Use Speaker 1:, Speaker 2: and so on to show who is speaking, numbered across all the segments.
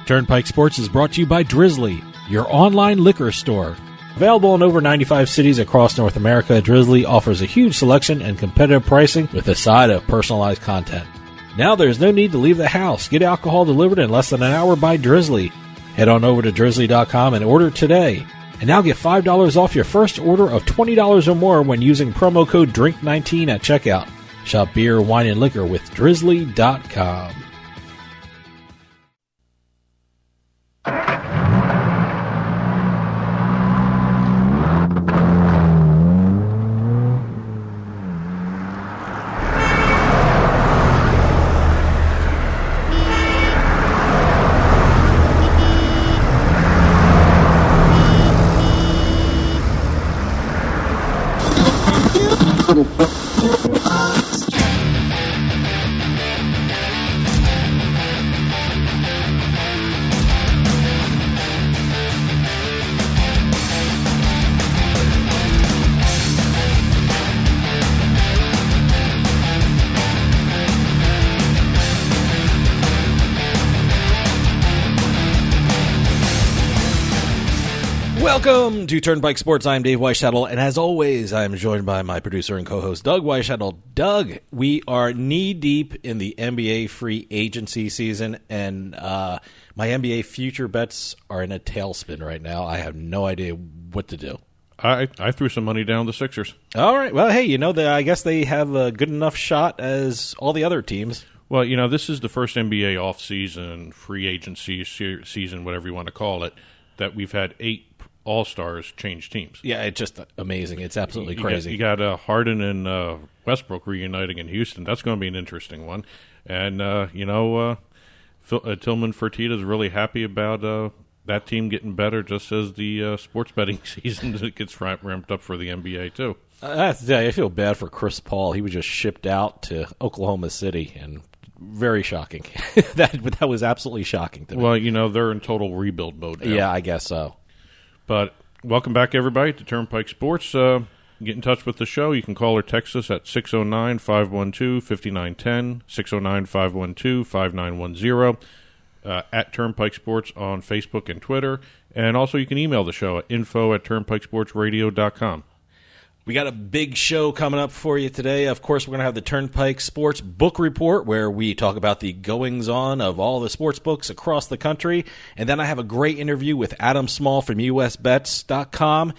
Speaker 1: Turnpike Sports is brought to you by Drizzly, your online liquor store. Available in over 95 cities across North America, Drizzly offers a huge selection and competitive pricing with a side of personalized content. Now there's no need to leave the house. Get alcohol delivered in less than an hour by Drizzly. Head on over to drizzly.com and order today. And now get $5 off your first order of $20 or more when using promo code DRINK19 at checkout. Shop beer, wine, and liquor with drizzly.com. Welcome to Turnpike Sports. I'm Dave Weishuttle, and as always, I'm joined by my producer and co-host, Doug Weishuttle. Doug, we are knee-deep in the NBA free agency season, and my NBA future bets are in a tailspin right now. I have no idea what to do.
Speaker 2: I threw some money down the Sixers.
Speaker 1: All right. Well, hey, I guess they have a good enough shot as all the other teams.
Speaker 2: Well, this is the first NBA offseason, free agency season, whatever you want to call it, that we've had 8 All-Stars change teams.
Speaker 1: Yeah, it's just amazing. It's absolutely crazy.
Speaker 2: You got Harden and Westbrook reuniting in Houston. That's going to be an interesting one. And, Tillman Fertitta is really happy about that team getting better just as the sports betting season gets ramped up for the NBA, too.
Speaker 1: I feel bad for Chris Paul. He was just shipped out to Oklahoma City, and very shocking. that was absolutely shocking to me.
Speaker 2: Well, they're in total rebuild mode now.
Speaker 1: Yeah, I guess so.
Speaker 2: But welcome back, everybody, to Turnpike Sports. Get in touch with the show. You can call or text us at 609-512-5910, 609-512-5910, at Turnpike Sports on Facebook and Twitter. And also you can email the show at info@turnpikesportsradio.com.
Speaker 1: We got a big show coming up for you today. Of course, we're going to have the Turnpike Sports Book Report, where we talk about the goings-on of all the sports books across the country. And then I have a great interview with Adam Small from USBets.com.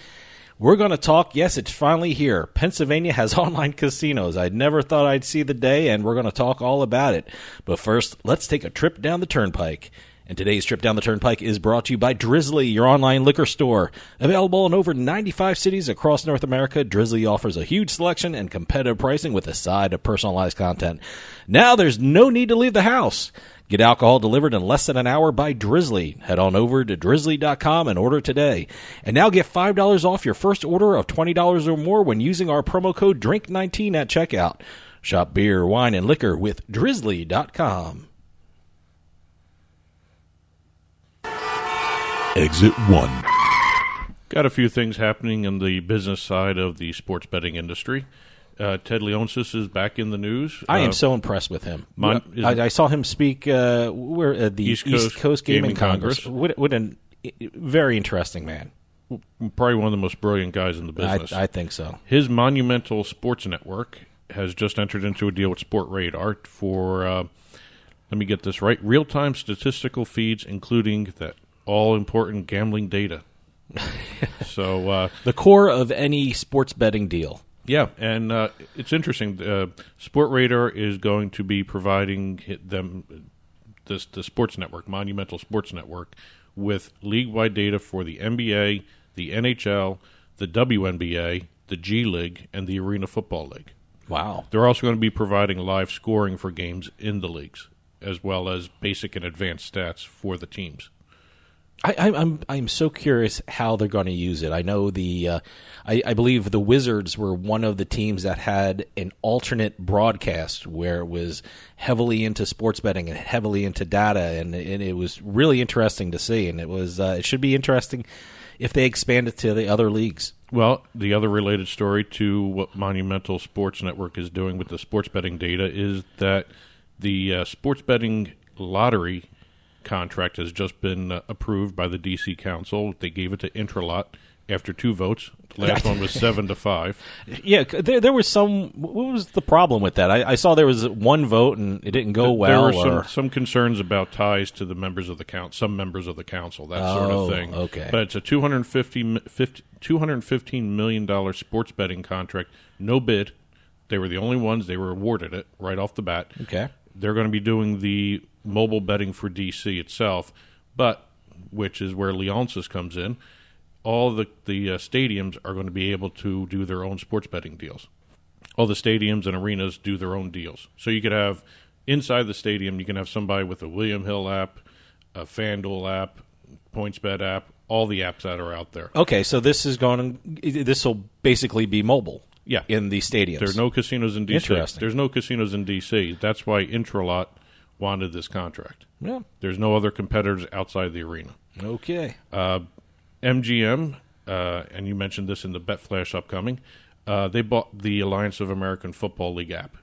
Speaker 1: We're going to talk, yes, it's finally here. Pennsylvania has online casinos. I never thought I'd see the day, and we're going to talk all about it. But first, let's take a trip down the Turnpike. And today's trip down the Turnpike is brought to you by Drizzly, your online liquor store. Available in over 95 cities across North America, Drizzly offers a huge selection and competitive pricing with a side of personalized content. Now there's no need to leave the house. Get alcohol delivered in less than an hour by Drizzly. Head on over to drizzly.com and order today. And now get $5 off your first order of $20 or more when using our promo code DRINK19 at checkout. Shop beer, wine, and liquor with drizzly.com.
Speaker 3: Exit 1.
Speaker 2: Got a few things happening in the business side of the sports betting industry. Ted Leonsis is back in the news.
Speaker 1: I am so impressed with him. I saw him speak at the East Coast Gaming Congress. What a very interesting man.
Speaker 2: Probably one of the most brilliant guys in the business.
Speaker 1: I think so.
Speaker 2: His Monumental Sports Network has just entered into a deal with Sportradar for, let me get this right, real-time statistical feeds, including that all-important gambling data. So
Speaker 1: the core of any sports betting deal.
Speaker 2: Yeah, and it's interesting. Sportradar is going to be providing them the sports network, Monumental Sports Network, with league-wide data for the NBA, the NHL, the WNBA, the G League, and the Arena Football League.
Speaker 1: Wow.
Speaker 2: They're also going to be providing live scoring for games in the leagues, as well as basic and advanced stats for the teams.
Speaker 1: I'm so curious how they're going to use it. I know I believe the Wizards were one of the teams that had an alternate broadcast where it was heavily into sports betting and heavily into data, and it was really interesting to see. And it should be interesting if they expand it to the other leagues.
Speaker 2: Well, the other related story to what Monumental Sports Network is doing with the sports betting data is that the sports betting lottery contract has just been approved by the D.C. Council. They gave it to Intralot after 2 votes. The last one was 7-5.
Speaker 1: Yeah, there was some. What was the problem with that? I saw there was 1 vote and it didn't go well.
Speaker 2: There were some concerns about ties to the members of the some members of the council, that sort of thing.
Speaker 1: Okay.
Speaker 2: But it's a $215 million sports betting contract. No bid. They were the only ones. They were awarded it right off the bat.
Speaker 1: Okay.
Speaker 2: They're going to be doing the mobile betting for D.C. itself, but which is where Leonsis comes in. All the stadiums are going to be able to do their own sports betting deals. All the stadiums and arenas do their own deals. So you could have, inside the stadium, you can have somebody with a William Hill app, a FanDuel app, PointsBet app, all the apps that are out there.
Speaker 1: Okay, so this will basically be mobile.
Speaker 2: Yeah.
Speaker 1: In the stadiums.
Speaker 2: There are no casinos in D.C.
Speaker 1: Interesting.
Speaker 2: There's no casinos in D.C. That's why Intralot wanted this contract.
Speaker 1: Yeah.
Speaker 2: There's no other competitors outside the arena.
Speaker 1: Okay.
Speaker 2: MGM, and you mentioned this in the BetFlash upcoming, they bought the Alliance of American Football League app,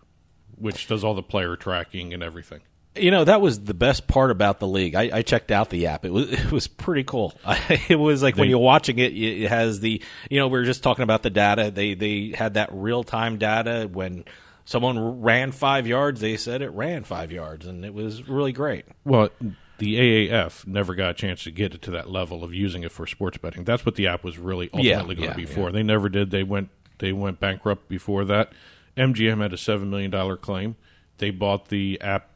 Speaker 2: which does all the player tracking and everything.
Speaker 1: You know, that was the best part about the league. I checked out the app. It was pretty cool. It was like when you're watching it, it has the, we were just talking about the data. They had that real-time data. When someone ran 5 yards, they said it ran 5 yards, and it was really great.
Speaker 2: Well, the AAF never got a chance to get it to that level of using it for sports betting. That's what the app was really ultimately going to be for. They never did. They went bankrupt before that. MGM had a $7 million claim. They bought the app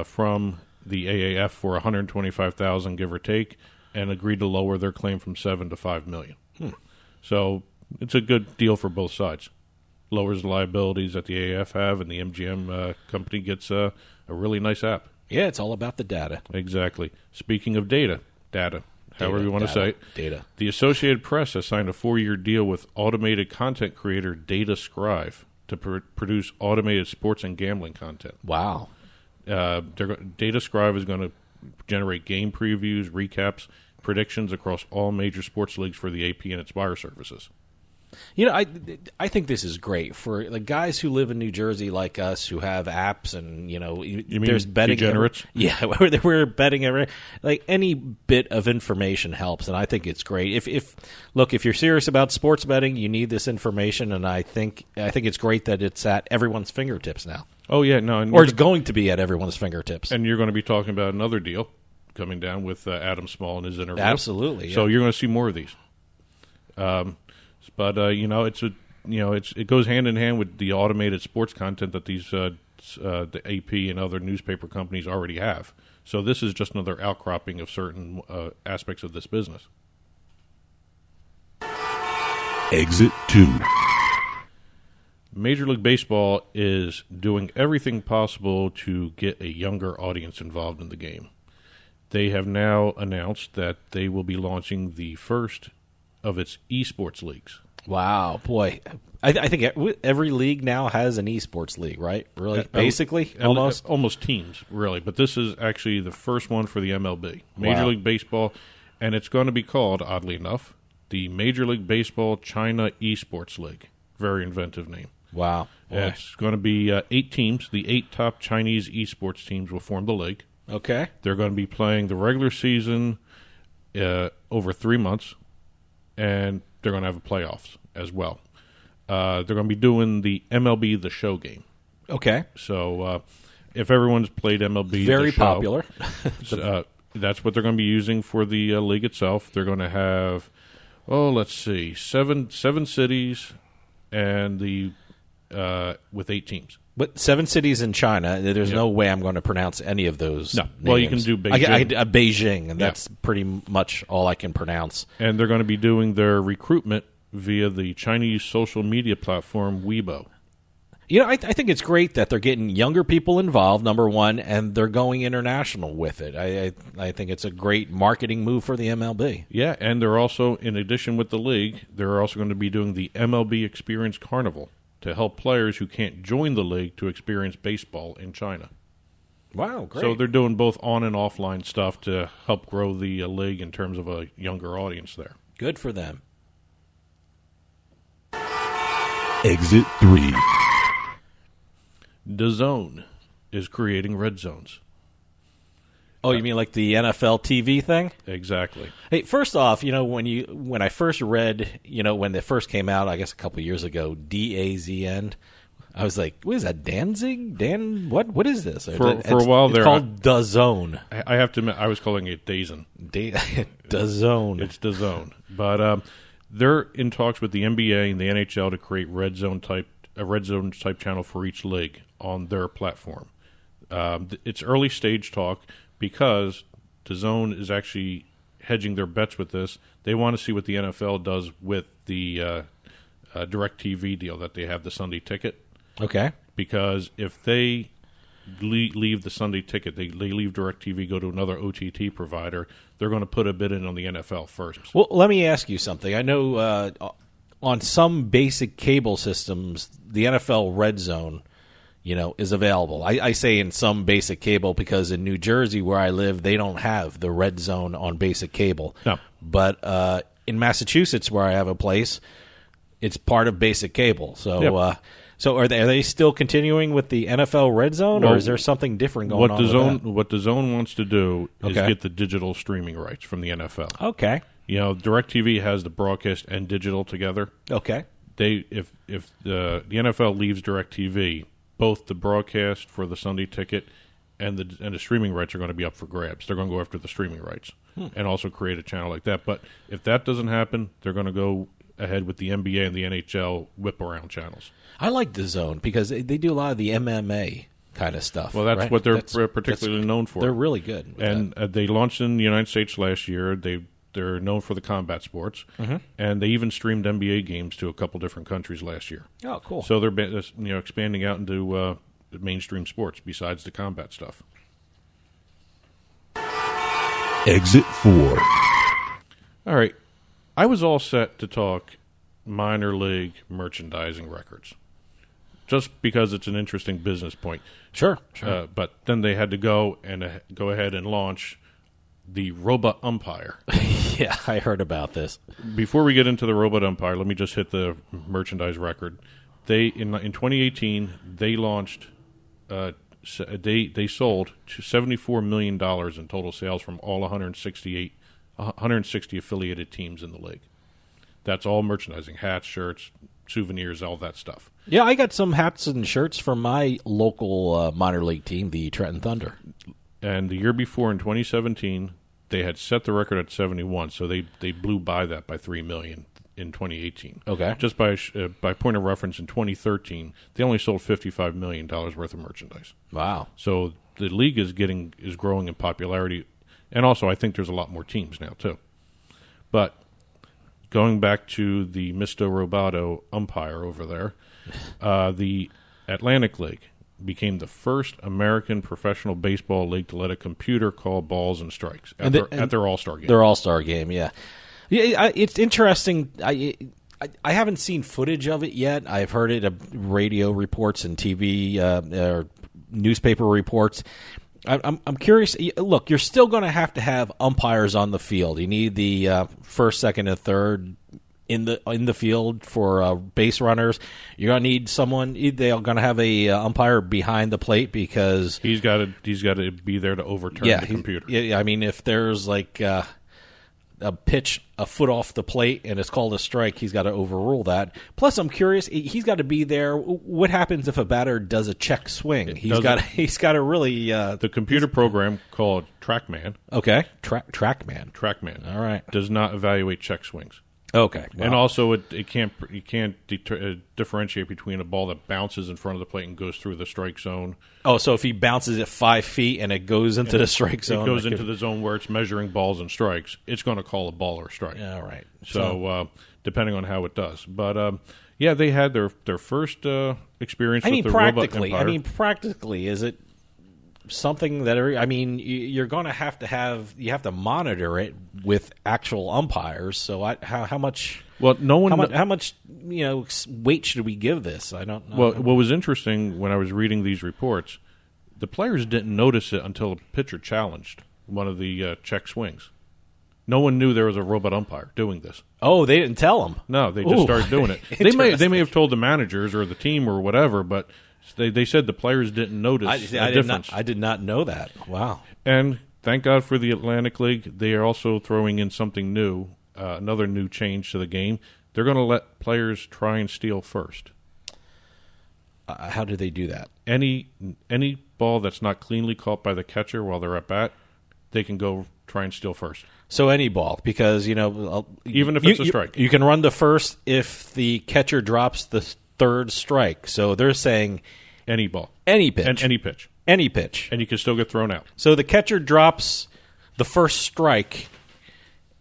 Speaker 2: from the AAF for $125,000, give or take, and agreed to lower their claim from $7 to $5 million. So it's a good deal for both sides. Lowers the liabilities that the AAF have, and the MGM company gets a really nice app.
Speaker 1: Yeah, it's all about the data.
Speaker 2: Exactly. Speaking of data, however you want to say it.
Speaker 1: Data.
Speaker 2: The Associated Press has signed a 4-year deal with automated content creator DataScribe to produce automated sports and gambling content.
Speaker 1: Wow.
Speaker 2: DataScribe is going to generate game previews, recaps, predictions across all major sports leagues for the AP and its wire services.
Speaker 1: I think this is great for the guys who live in New Jersey like us, who have apps, and there's betting.
Speaker 2: Degenerates?
Speaker 1: Yeah, we're betting every. Like, any bit of information helps, and I think it's great. If you're serious about sports betting, you need this information, and I think it's great that it's at everyone's fingertips now.
Speaker 2: Oh yeah, no,
Speaker 1: or it's going to be at everyone's fingertips.
Speaker 2: And you're going to be talking about another deal coming down with Adam Small in his interview.
Speaker 1: Absolutely. Yeah.
Speaker 2: So you're going to see more of these. But it goes hand in hand with the automated sports content that these the AP and other newspaper companies already have. So this is just another outcropping of certain aspects of this business.
Speaker 3: Exit 2.
Speaker 2: Major League Baseball is doing everything possible to get a younger audience involved in the game. They have now announced that they will be launching the first of its esports leagues.
Speaker 1: Wow, boy. I think every league now has an esports league, right? Really? Basically?
Speaker 2: Almost teams, really. But this is actually the first one for the MLB. Major League Baseball, and it's going to be called, oddly enough, the Major League Baseball China Esports League. Very inventive name.
Speaker 1: Wow.
Speaker 2: It's going to be 8 teams. The 8 top Chinese esports teams will form the league.
Speaker 1: Okay.
Speaker 2: They're going to be playing the regular season over 3 months, and they're going to have a playoffs as well. They're going to be doing the MLB The Show game.
Speaker 1: Okay.
Speaker 2: So if everyone's played MLB
Speaker 1: Very
Speaker 2: The Show,
Speaker 1: popular.
Speaker 2: that's what they're going to be using for the league itself. They're going to have, seven cities and with 8 teams.
Speaker 1: But 7 cities in China, there's no way I'm going to pronounce any of those names.
Speaker 2: Well, you can do Beijing.
Speaker 1: Beijing, and that's pretty much all I can pronounce.
Speaker 2: And they're going to be doing their recruitment via the Chinese social media platform Weibo.
Speaker 1: I think it's great that they're getting younger people involved, number one, and they're going international with it. I think it's a great marketing move for the MLB.
Speaker 2: Yeah, and they're also, in addition with the league, they're also going to be doing the MLB Experience Carnival to help players who can't join the league to experience baseball in China.
Speaker 1: Wow, great.
Speaker 2: So they're doing both on and offline stuff to help grow the league in terms of a younger audience there.
Speaker 1: Good for them.
Speaker 3: Exit 3.
Speaker 2: DAZN is creating red zones.
Speaker 1: Oh, you mean like the NFL TV thing?
Speaker 2: Exactly.
Speaker 1: Hey, first off, when I first read, when they first came out, I guess a couple years ago, DAZN, I was like, what is that, Danzig? What is this?
Speaker 2: For a while
Speaker 1: it's
Speaker 2: there,
Speaker 1: called DAZN.
Speaker 2: I have to admit, I was calling it DAZN.
Speaker 1: DAZN.
Speaker 2: It's DAZN. But they're in talks with the NBA and the NHL to create a red zone type channel for each league on their platform. It's early stage talk because DAZN is actually hedging their bets with this. They want to see what the NFL does with the DirecTV deal that they have, the Sunday ticket.
Speaker 1: Okay.
Speaker 2: Because if they leave the Sunday ticket, they leave DirecTV, go to another OTT provider, they're going to put a bid in on the NFL first.
Speaker 1: Well, let me ask you something. I know on some basic cable systems, the NFL Red Zone, is available. I say in some basic cable because in New Jersey, where I live, they don't have the Red Zone on basic cable.
Speaker 2: No.
Speaker 1: But in Massachusetts, where I have a place, it's part of basic cable. So,
Speaker 2: Yep.
Speaker 1: So are they still continuing with the NFL Red Zone, or is there something different going on?
Speaker 2: What DAZN wants to do is
Speaker 1: Okay.
Speaker 2: get the digital streaming rights from the NFL.
Speaker 1: Okay.
Speaker 2: DirecTV has the broadcast and digital together.
Speaker 1: Okay.
Speaker 2: If the NFL leaves DirecTV, both the broadcast for the Sunday ticket and the streaming rights are going to be up for grabs. They're going to go after the streaming rights and also create a channel like that. But if that doesn't happen, they're going to go ahead with the NBA and the NHL whip around channels.
Speaker 1: I like DAZN because they do a lot of the MMA kind of stuff.
Speaker 2: Well, that's
Speaker 1: right?
Speaker 2: what they're particularly known for.
Speaker 1: They're really good.
Speaker 2: And they launched in the United States last year. They're known for the combat sports, and they even streamed NBA games to a couple different countries last year.
Speaker 1: Oh, cool.
Speaker 2: So they're expanding out into mainstream sports besides the combat stuff.
Speaker 3: Exit 4.
Speaker 2: All right. I was all set to talk minor league merchandising records just because it's an interesting business point.
Speaker 1: Sure.
Speaker 2: But then they had to go ahead and launch the Robot Umpire.
Speaker 1: Yeah, I heard about this.
Speaker 2: Before we get into the Robot Umpire, let me just hit the merchandise record. They in 2018 they launched they sold to $74 million in total sales from all 160 affiliated teams in the league. That's all merchandising, hats, shirts, souvenirs, all that stuff.
Speaker 1: Yeah, I got some hats and shirts from my local minor league team, the Trenton Thunder.
Speaker 2: And the year before, in 2017, they had set the record at 71, so they blew by that by $3 million in 2018.
Speaker 1: Okay.
Speaker 2: Just by point of reference, in 2013, they only sold $55 million worth of merchandise.
Speaker 1: Wow.
Speaker 2: So the league is growing in popularity, and also I think there's a lot more teams now too. But going back to the Mr. Roboto umpire over there, the Atlantic League became the first American professional baseball league to let a computer call balls and strikes at their All-Star game.
Speaker 1: Their All-Star game, yeah. Yeah, it's interesting. I haven't seen footage of it yet. I've heard it of radio reports and TV or newspaper reports. I'm curious. Look, you're still going to have umpires on the field. You need the first, second, and third in the field for base runners. You're going to need someone. They're going to have a umpire behind the plate because
Speaker 2: he's got to be there to overturn the computer.
Speaker 1: Yeah, I mean, if there's like a pitch a foot off the plate and it's called a strike, he's got to overrule that. Plus, I'm curious, he's got to be there. What happens if a batter does a check swing? He's got to really
Speaker 2: the computer program called TrackMan.
Speaker 1: Okay, TrackMan.
Speaker 2: TrackMan.
Speaker 1: All right,
Speaker 2: does not evaluate check swings.
Speaker 1: Okay, wow.
Speaker 2: And also it can't differentiate between a ball that bounces in front of the plate and goes through the strike zone.
Speaker 1: Oh, so if he bounces it 5 feet and it goes into the strike zone,
Speaker 2: it goes into the zone where it's measuring balls and strikes, it's going to call a ball or a strike.
Speaker 1: All right.
Speaker 2: So depending on how it does, but yeah, they had their first experience. With the Robot Umpire.
Speaker 1: Practically, is it something that you're going to have to monitor it with actual umpires? So how much?
Speaker 2: Well,
Speaker 1: how much weight should we give this? I don't know.
Speaker 2: Well, what was interesting when I was reading these reports, the players didn't notice it until a pitcher challenged one of the check swings. No one knew there was a robot umpire doing this.
Speaker 1: Oh, they didn't tell them.
Speaker 2: No, they just started doing it. They may have told the managers or the team or whatever, but they said the players didn't notice the difference.
Speaker 1: I did not know that. Wow.
Speaker 2: And Thank God for the Atlantic League. They are also throwing in something new, another new change to the game. They're going to let players try and steal first.
Speaker 1: How do they do that?
Speaker 2: Any ball that's not cleanly caught by the catcher while they're at bat, they can go try and steal first.
Speaker 1: So any ball, because,
Speaker 2: even if it's a strike.
Speaker 1: You can run to first if the catcher drops the third strike. So they're saying
Speaker 2: any ball.
Speaker 1: Any pitch.
Speaker 2: And any pitch.
Speaker 1: Any pitch.
Speaker 2: And you can still get thrown out.
Speaker 1: So the catcher drops the first strike,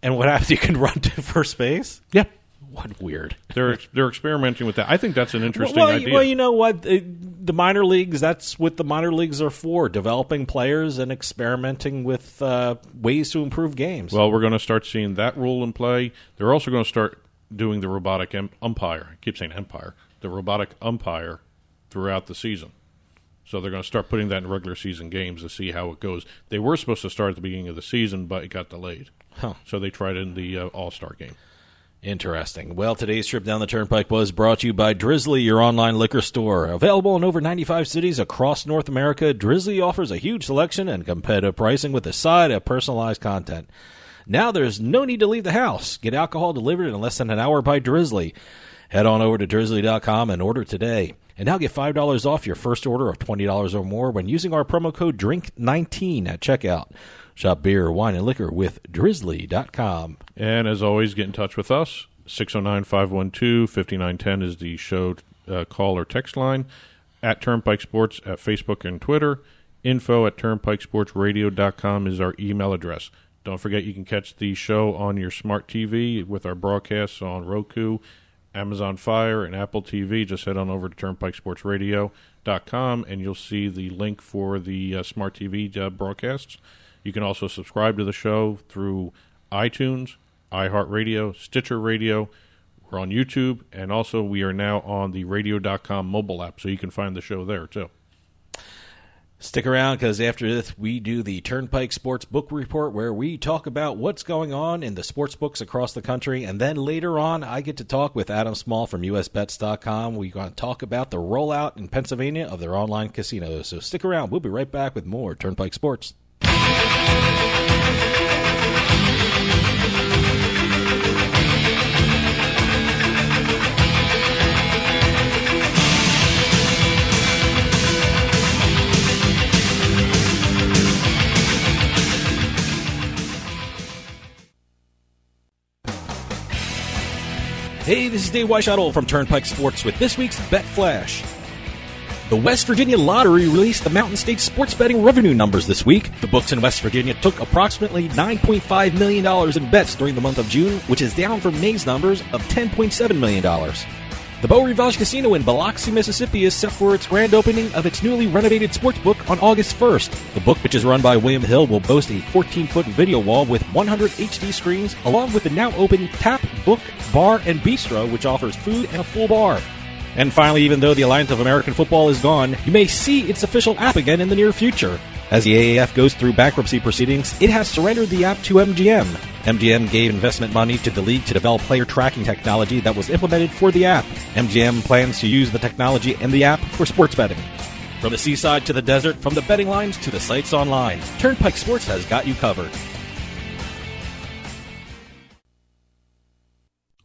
Speaker 1: and what happens? You can run to first base?
Speaker 2: Yeah.
Speaker 1: What weird.
Speaker 2: They're experimenting with that. I think that's an interesting idea.
Speaker 1: Well, you know what? The minor leagues, that's what the minor leagues are for, developing players and experimenting with ways to improve games.
Speaker 2: Well, we're going to start seeing that rule in play. They're also going to start doing the robotic umpire. I keep saying empire. The robotic umpire throughout the season. So they're going to start putting that in regular season games to see how it goes. They were supposed to start at the beginning of the season, but it got delayed.
Speaker 1: Huh.
Speaker 2: So they tried it in the All-Star game.
Speaker 1: Interesting. Well, today's trip down the Turnpike was brought to you by Drizzly, your online liquor store. Available in over 95 cities across North America, Drizzly offers a huge selection and competitive pricing with a side of personalized content. Now there's no need to leave the house. Get alcohol delivered in less than an hour by Drizzly. Head on over to drizzly.com and order today. And now get $5 off your first order of $20 or more when using our promo code DRINK19 at checkout. Shop beer, wine, and liquor with drizzly.com.
Speaker 2: And as always, get in touch with us. 609-512-5910 is the show call or text line. At Turnpike Sports at Facebook and Twitter. info@turnpikesportsradio.com is our email address. Don't forget you can catch the show on your smart TV with our broadcasts on Roku, Amazon Fire, and Apple TV. Just head on over to turnpikesportsradio.com and you'll see the link for the smart TV broadcasts. You can also subscribe to the show through iTunes, iHeartRadio, Stitcher Radio. We're on YouTube, and also we are now on the radio.com mobile app, so you can find the show there, too.
Speaker 1: Stick around, because after this, we do the Turnpike Sports Book Report, where we talk about what's going on in the sports books across the country. And then later on, I get to talk with Adam Small from USBets.com. We're going to talk about the rollout in Pennsylvania of their online casinos. So stick around. We'll be right back with more Turnpike Sports. Hey, this is Dave Weishottle from Turnpike Sports with this week's Bet Flash. The West Virginia Lottery released the Mountain State sports betting revenue numbers this week. The books in West Virginia took approximately $9.5 million in bets during the month of June, which is down from May's numbers of $10.7 million. The Beau Rivage Casino in Biloxi, Mississippi is set for its grand opening of its newly renovated sportsbook on August 1st. The book, which is run by William Hill, will boast a 14-foot video wall with 100 HD screens, along with the now open Tap, Book, Bar, and Bistro, which offers food and a full bar. And finally, even though the Alliance of American Football is gone, you may see its official app again in the near future. As the AAF goes through bankruptcy proceedings, it has surrendered the app to MGM. MGM gave investment money to the league to develop player tracking technology that was implemented for the app. MGM plans to use the technology and the app for sports betting. From the seaside to the desert, from the betting lines to the sites online, Turnpike Sports has got you covered.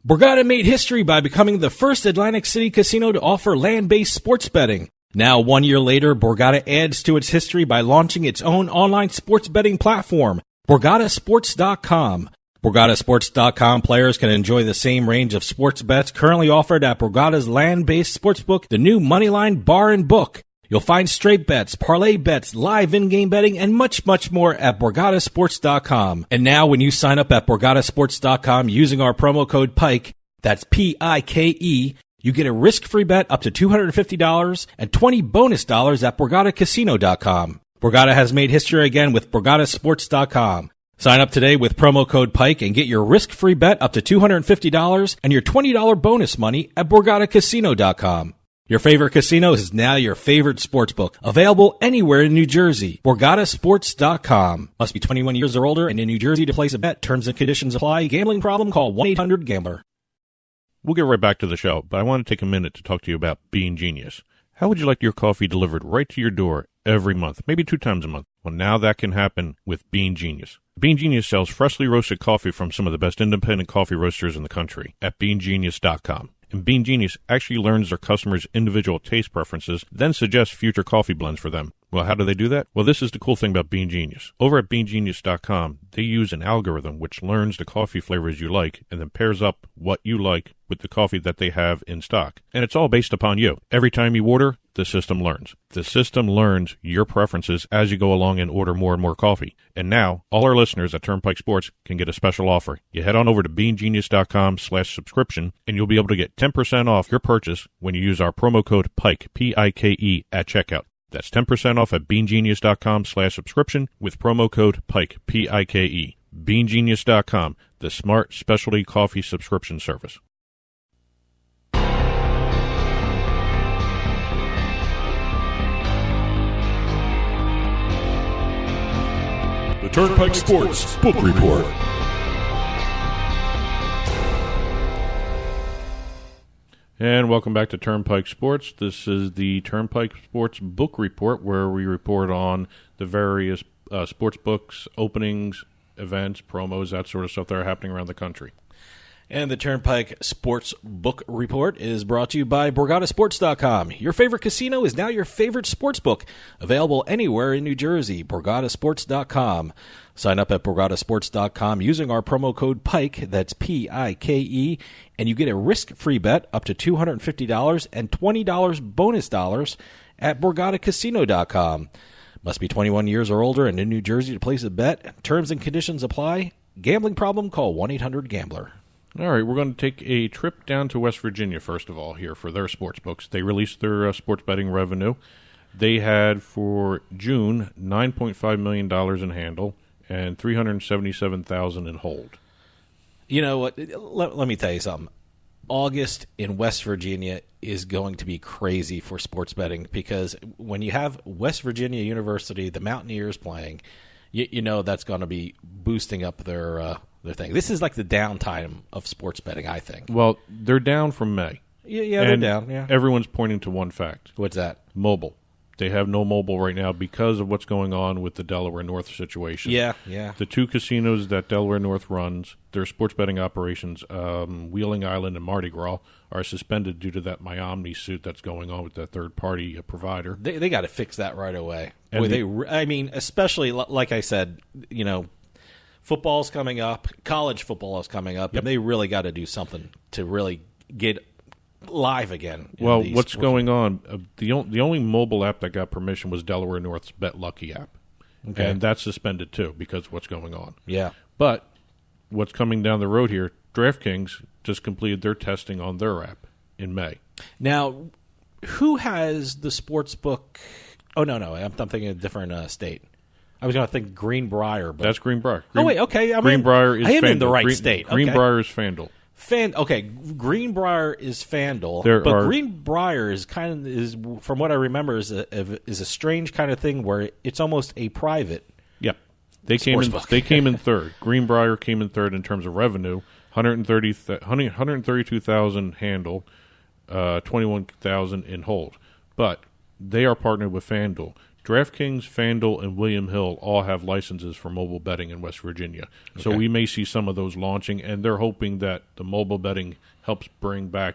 Speaker 1: Borgata made history by becoming the first Atlantic City casino to offer land-based sports betting. Now, 1 year later, Borgata adds to its history by launching its own online sports betting platform, BorgataSports.com. BorgataSports.com players can enjoy the same range of sports bets currently offered at Borgata's land-based sportsbook, the new Moneyline Bar and Book. You'll find straight bets, parlay bets, live in-game betting, and much, much more at BorgataSports.com. And now when you sign up at BorgataSports.com using our promo code PIKE, that's P-I-K-E, you get a risk-free bet up to $250 and 20 bonus dollars at BorgataCasino.com. Borgata has made history again with BorgataSports.com. Sign up today with promo code PIKE and get your risk-free bet up to $250 and your $20 bonus money at BorgataCasino.com. Your favorite casino is now your favorite sportsbook. Available anywhere in New Jersey. BorgataSports.com. Must be 21 years or older and in New Jersey to place a bet. Terms and conditions apply. Gambling problem? Call 1-800-GAMBLER.
Speaker 2: We'll get right back to the show, but I want to take a minute to talk to you about Bean Genius. How would you like your coffee delivered right to your door every month, maybe 2 times a month. Well, now that can happen with Bean Genius. Bean Genius sells freshly roasted coffee from some of the best independent coffee roasters in the country at beangenius.com. And Bean Genius actually learns their customers' individual taste preferences, then suggests future coffee blends for them. Well, how do they do that? Well, this is the cool thing about Bean Genius. Over at beangenius.com, they use an algorithm which learns the coffee flavors you like and then pairs up what you like with the coffee that they have in stock. And it's all based upon you. Every time you order, the system learns. The system learns your preferences as you go along and order more and more coffee. And now, all our listeners at Turnpike Sports can get a special offer. You head on over to beangenius.com/subscription, and you'll be able to get 10% off your purchase when you use our promo code PIKE, P-I-K-E, at checkout. That's 10% off at beangenius.com/subscription with promo code PIKE, P-I-K-E. beangenius.com, the smart specialty coffee subscription service.
Speaker 3: The Turnpike Sports Book Report.
Speaker 2: And welcome back to Turnpike Sports. This is the Turnpike Sports Book Report, where we report on the various sports books, openings, events, promos, that sort of stuff that are happening around the country.
Speaker 1: And the Turnpike Sports Book Report is brought to you by BorgataSports.com. Your favorite casino is now your favorite sports book. Available anywhere in New Jersey. BorgataSports.com. Sign up at BorgataSports.com using our promo code PIKE, that's P-I-K-E, and you get a risk-free bet up to $250 and $20 bonus dollars at BorgataCasino.com. Must be 21 years or older and in New Jersey to place a bet. Terms and conditions apply. Gambling problem? Call 1-800-GAMBLER.
Speaker 2: All right, we're going to take a trip down to West Virginia, first of all, here for their sports books. They released their sports betting revenue. They had, for June, $9.5 million in handle and $377,000 in hold.
Speaker 1: You know what? Let me tell you something. August in West Virginia is going to be crazy for sports betting because when you have West Virginia University, the Mountaineers playing, you know that's going to be boosting up their thing. This is like the downtime of sports betting, I think.
Speaker 2: Well, they're down from May.
Speaker 1: Yeah, they're down. Yeah.
Speaker 2: Everyone's pointing to one fact.
Speaker 1: What's that?
Speaker 2: Mobile. They have no mobile right now because of what's going on with the Delaware North situation.
Speaker 1: Yeah.
Speaker 2: The 2 casinos that Delaware North runs, their sports betting operations, Wheeling Island and Mardi Gras, are suspended due to that MiLB suit that's going on with that third-party provider.
Speaker 1: They got to fix that right away.
Speaker 2: And
Speaker 1: I mean, especially, like I said, you know, football's coming up, college football is coming up, and they really got to do something to really get live again.
Speaker 2: Well, what's going on? The only mobile app that got permission was Delaware North's Bet Lucky app, and that's suspended too because of what's going on.
Speaker 1: Yeah,
Speaker 2: but what's coming down the road here? DraftKings just completed their testing on their app in May.
Speaker 1: Now, who has the sports book? Oh no, I'm thinking of a different state. I was going to think Greenbrier, but
Speaker 2: that's Greenbrier.
Speaker 1: Okay,
Speaker 2: Greenbrier is.
Speaker 1: I am
Speaker 2: FanDuel.
Speaker 1: in the right state.
Speaker 2: Greenbrier is FanDuel.
Speaker 1: Greenbrier is FanDuel, Greenbrier is from what I remember is a strange kind of thing where it's almost a private.
Speaker 2: Yep, they came in third. Greenbrier came in third in terms of revenue, 132,000 handle, 21,000 in hold, but they are partnered with FanDuel. DraftKings, FanDuel, and William Hill all have licenses for mobile betting in West Virginia. So we may see some of those launching, and they're hoping that the mobile betting helps bring back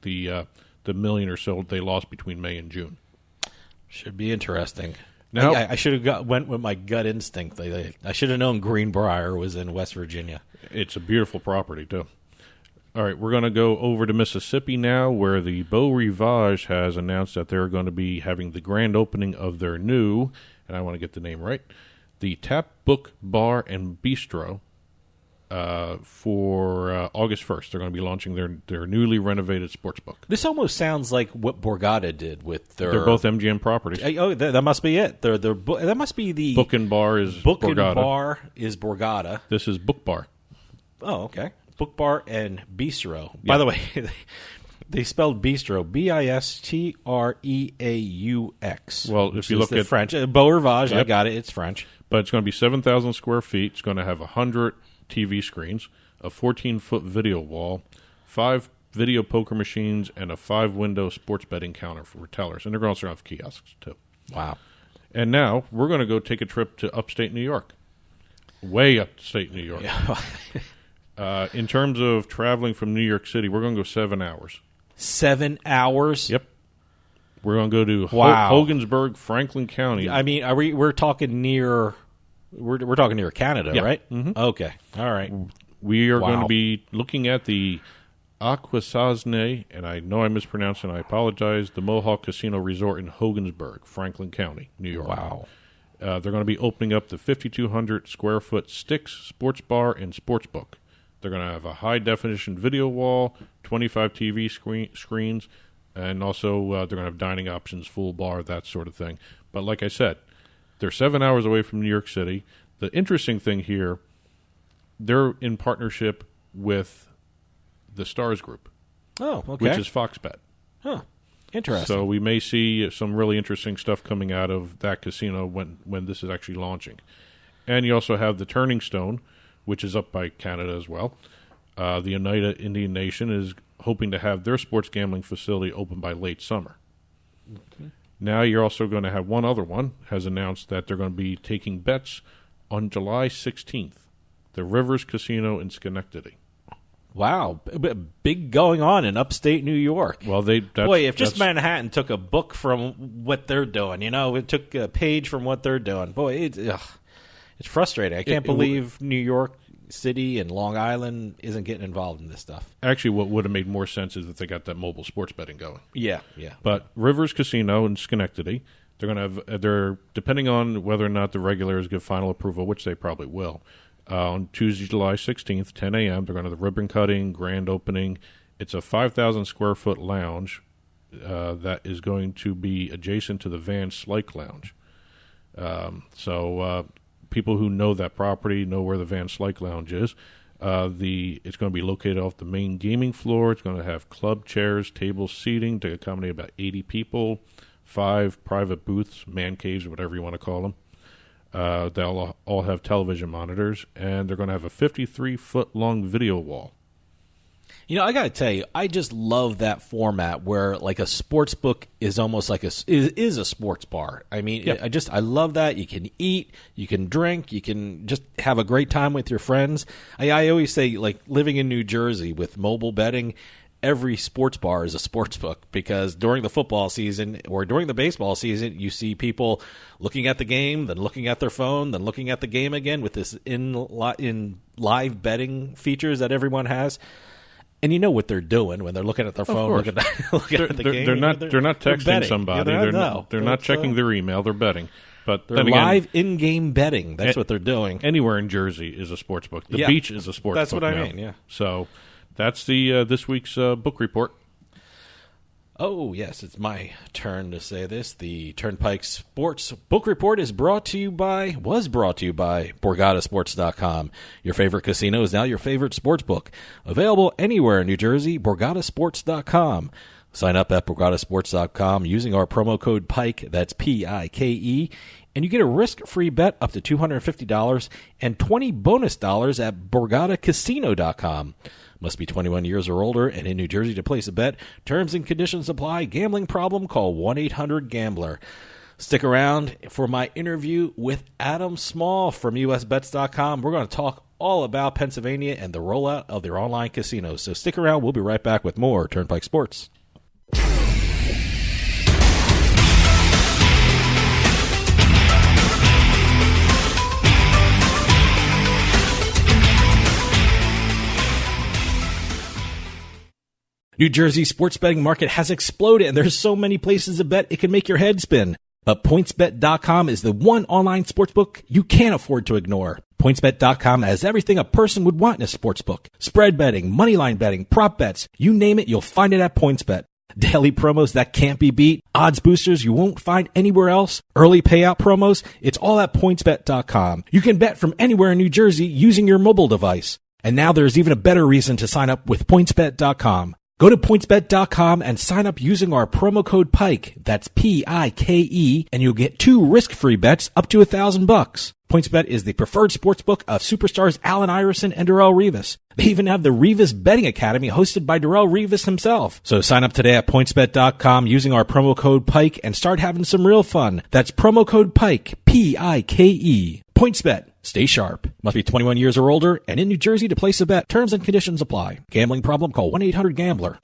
Speaker 2: the million or so they lost between May and June.
Speaker 1: Should be interesting.
Speaker 2: Now,
Speaker 1: I should have went with my gut instinct. I should have known Greenbrier was in West Virginia.
Speaker 2: It's a beautiful property, too. All right, we're going to go over to Mississippi now, where the Beau Rivage has announced that they're going to be having the grand opening of their new, and I want to get the name right, the Tap Book Bar and Bistro for August 1st. They're going to be launching their newly renovated sports book.
Speaker 1: This almost sounds like what Borgata did with their...
Speaker 2: They're both MGM properties.
Speaker 1: Oh, that must be it. That must be the...
Speaker 2: Book and Bar is
Speaker 1: Book
Speaker 2: Borgata.
Speaker 1: And Bar is Borgata.
Speaker 2: This is Book Bar.
Speaker 1: Oh, okay. Book Bar and Bistro. By the way, they spelled Bistro Bistreaux.
Speaker 2: Well, if you look at
Speaker 1: French, Beau Rivage, I got it. It's French.
Speaker 2: But it's going to be 7,000 square feet. It's going to have 100 TV screens, a 14-foot video wall, 5 video poker machines, and a 5-window sports betting counter for tellers. And they're going to also have kiosks too.
Speaker 1: Wow.
Speaker 2: And now we're going to go take a trip to upstate New York. Way upstate New York. In terms of traveling from New York City, we're going to go 7 hours.
Speaker 1: 7 hours?
Speaker 2: Yep. We're going to go to Hogansburg, Franklin County.
Speaker 1: I mean, we're talking near we're talking near Canada, right?
Speaker 2: Mm-hmm.
Speaker 1: Okay. All right.
Speaker 2: We are going to be looking at the Akwesasne, and I know I mispronounced it, and I apologize, the Mohawk Casino Resort in Hogansburg, Franklin County, New York.
Speaker 1: Wow.
Speaker 2: They're going to be opening up the 5,200 square foot Sticks Sports Bar and Sports Book. They're going to have a high definition video wall, 25 TV screens, and also they're going to have dining options, full bar, that sort of thing. But like I said, they're 7 hours away from New York City. The interesting thing here, they're in partnership with the Stars Group.
Speaker 1: Oh, okay.
Speaker 2: Which is Fox Bet.
Speaker 1: Huh. Interesting.
Speaker 2: So we may see some really interesting stuff coming out of that casino when this is actually launching. And you also have the Turning Stone, which is up by Canada as well. The Oneida Indian Nation is hoping to have their sports gambling facility open by late summer. Okay. Now you're also going to have one other one has announced that they're going to be taking bets on July 16th. The Rivers Casino in Schenectady.
Speaker 1: Wow, big going on in upstate New York.
Speaker 2: Well,
Speaker 1: if just Manhattan took a book from what they're doing, it took a page from what they're doing. Boy, it's frustrating. I can't believe New York City and Long Island isn't getting involved in this stuff.
Speaker 2: Actually, what would have made more sense is if they got that mobile sports betting going.
Speaker 1: Yeah.
Speaker 2: But Rivers Casino in Schenectady, they're going to have depending on whether or not the regulators give final approval, which they probably will. On Tuesday, July 16th, 10 a.m., they're going to have the ribbon cutting, grand opening. It's a 5,000 square foot lounge that is going to be adjacent to the Van Slyke Lounge. So people who know that property know where the Van Slyke Lounge is. It's going to be located off the main gaming floor. It's going to have club chairs, tables, seating to accommodate about 80 people, 5 private booths, man caves, whatever you want to call them. They'll all have television monitors, and they're going to have a 53-foot-long video wall.
Speaker 1: I got to tell you, I just love that format where like a sports book is almost like is a sports bar. I mean,
Speaker 2: yep.
Speaker 1: I love that. You can eat, you can drink, you can just have a great time with your friends. I always say, like, living in New Jersey with mobile betting, every sports bar is a sports book because during the football season or during the baseball season, you see people looking at the game, then looking at their phone, then looking at the game again with this in live betting features that everyone has. And you know what they're doing when they're looking at their phone, looking at the game.
Speaker 2: They're not texting somebody.
Speaker 1: Yeah,
Speaker 2: they're not checking their email. They're betting. But
Speaker 1: they're live in-game betting. That's what they're doing.
Speaker 2: Anywhere in Jersey is a sports book. The beach is a sports book.
Speaker 1: That's what I
Speaker 2: now.
Speaker 1: mean. Yeah.
Speaker 2: So that's the this week's book report.
Speaker 1: Oh, yes, it's my turn to say this. The Turnpike Sports Book Report was brought to you by BorgataSports.com. Your favorite casino is now your favorite sports book. Available anywhere in New Jersey, BorgataSports.com. Sign up at BorgataSports.com using our promo code PIKE, that's P-I-K-E, and you get a risk-free bet up to $250 and 20 bonus dollars at BorgataCasino.com. Must be 21 years or older and in New Jersey to place a bet. Terms and conditions apply. Gambling problem? Call 1-800-GAMBLER. Stick around for my interview with Adam Small from USBets.com. We're going to talk all about Pennsylvania and the rollout of their online casinos. So stick around. We'll be right back with more Turnpike Sports. New Jersey's sports betting market has exploded, and there's so many places to bet it can make your head spin. But PointsBet.com is the one online sportsbook you can't afford to ignore. PointsBet.com has everything a person would want in a sportsbook. Spread betting, moneyline betting, prop bets, you name it, you'll find it at PointsBet. Daily promos that can't be beat, odds boosters you won't find anywhere else, early payout promos, it's all at PointsBet.com. You can bet from anywhere in New Jersey using your mobile device. And now there's even a better reason to sign up with PointsBet.com. Go to PointsBet.com and sign up using our promo code PIKE, that's P-I-K-E, and you'll get 2 risk-free bets up to $1,000. PointsBet is the preferred sportsbook of superstars Allen Iverson and Darrelle Revis. They even have the Revis Betting Academy hosted by Darrelle Revis himself. So sign up today at PointsBet.com using our promo code PIKE and start having some real fun. That's promo code PIKE, P-I-K-E. PointsBet. Stay sharp. Must be 21 years or older and in New Jersey to place a bet. Terms and conditions apply. Gambling problem? Call 1-800-GAMBLER.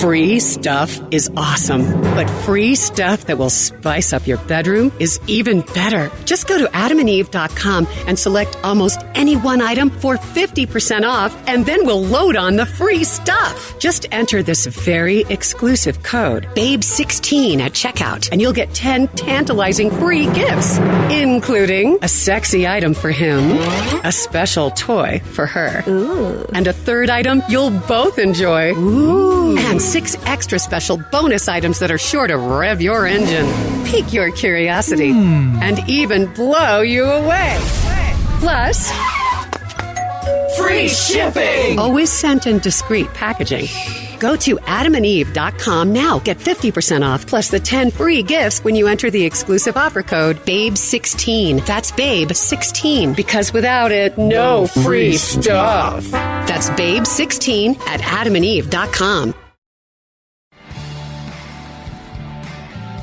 Speaker 4: Free stuff is awesome, but free stuff that will spice up your bedroom is even better. Just go to adamandeve.com and select almost any one item for 50% off, and then we'll load on the free stuff. Just enter this very exclusive code, BABE16 at checkout, and you'll get 10 tantalizing free gifts, including a sexy item for him, a special toy for her, and a third item you'll both enjoy. And 6 extra special bonus items that are sure to rev your engine, pique your curiosity, and even blow you away. Plus, free shipping! Always sent in discreet packaging. Go to adamandeve.com now. Get 50% off plus the 10 free gifts when you enter the exclusive offer code BABE16. That's BABE16, because without it, no free stuff. That's BABE16 at adamandeve.com.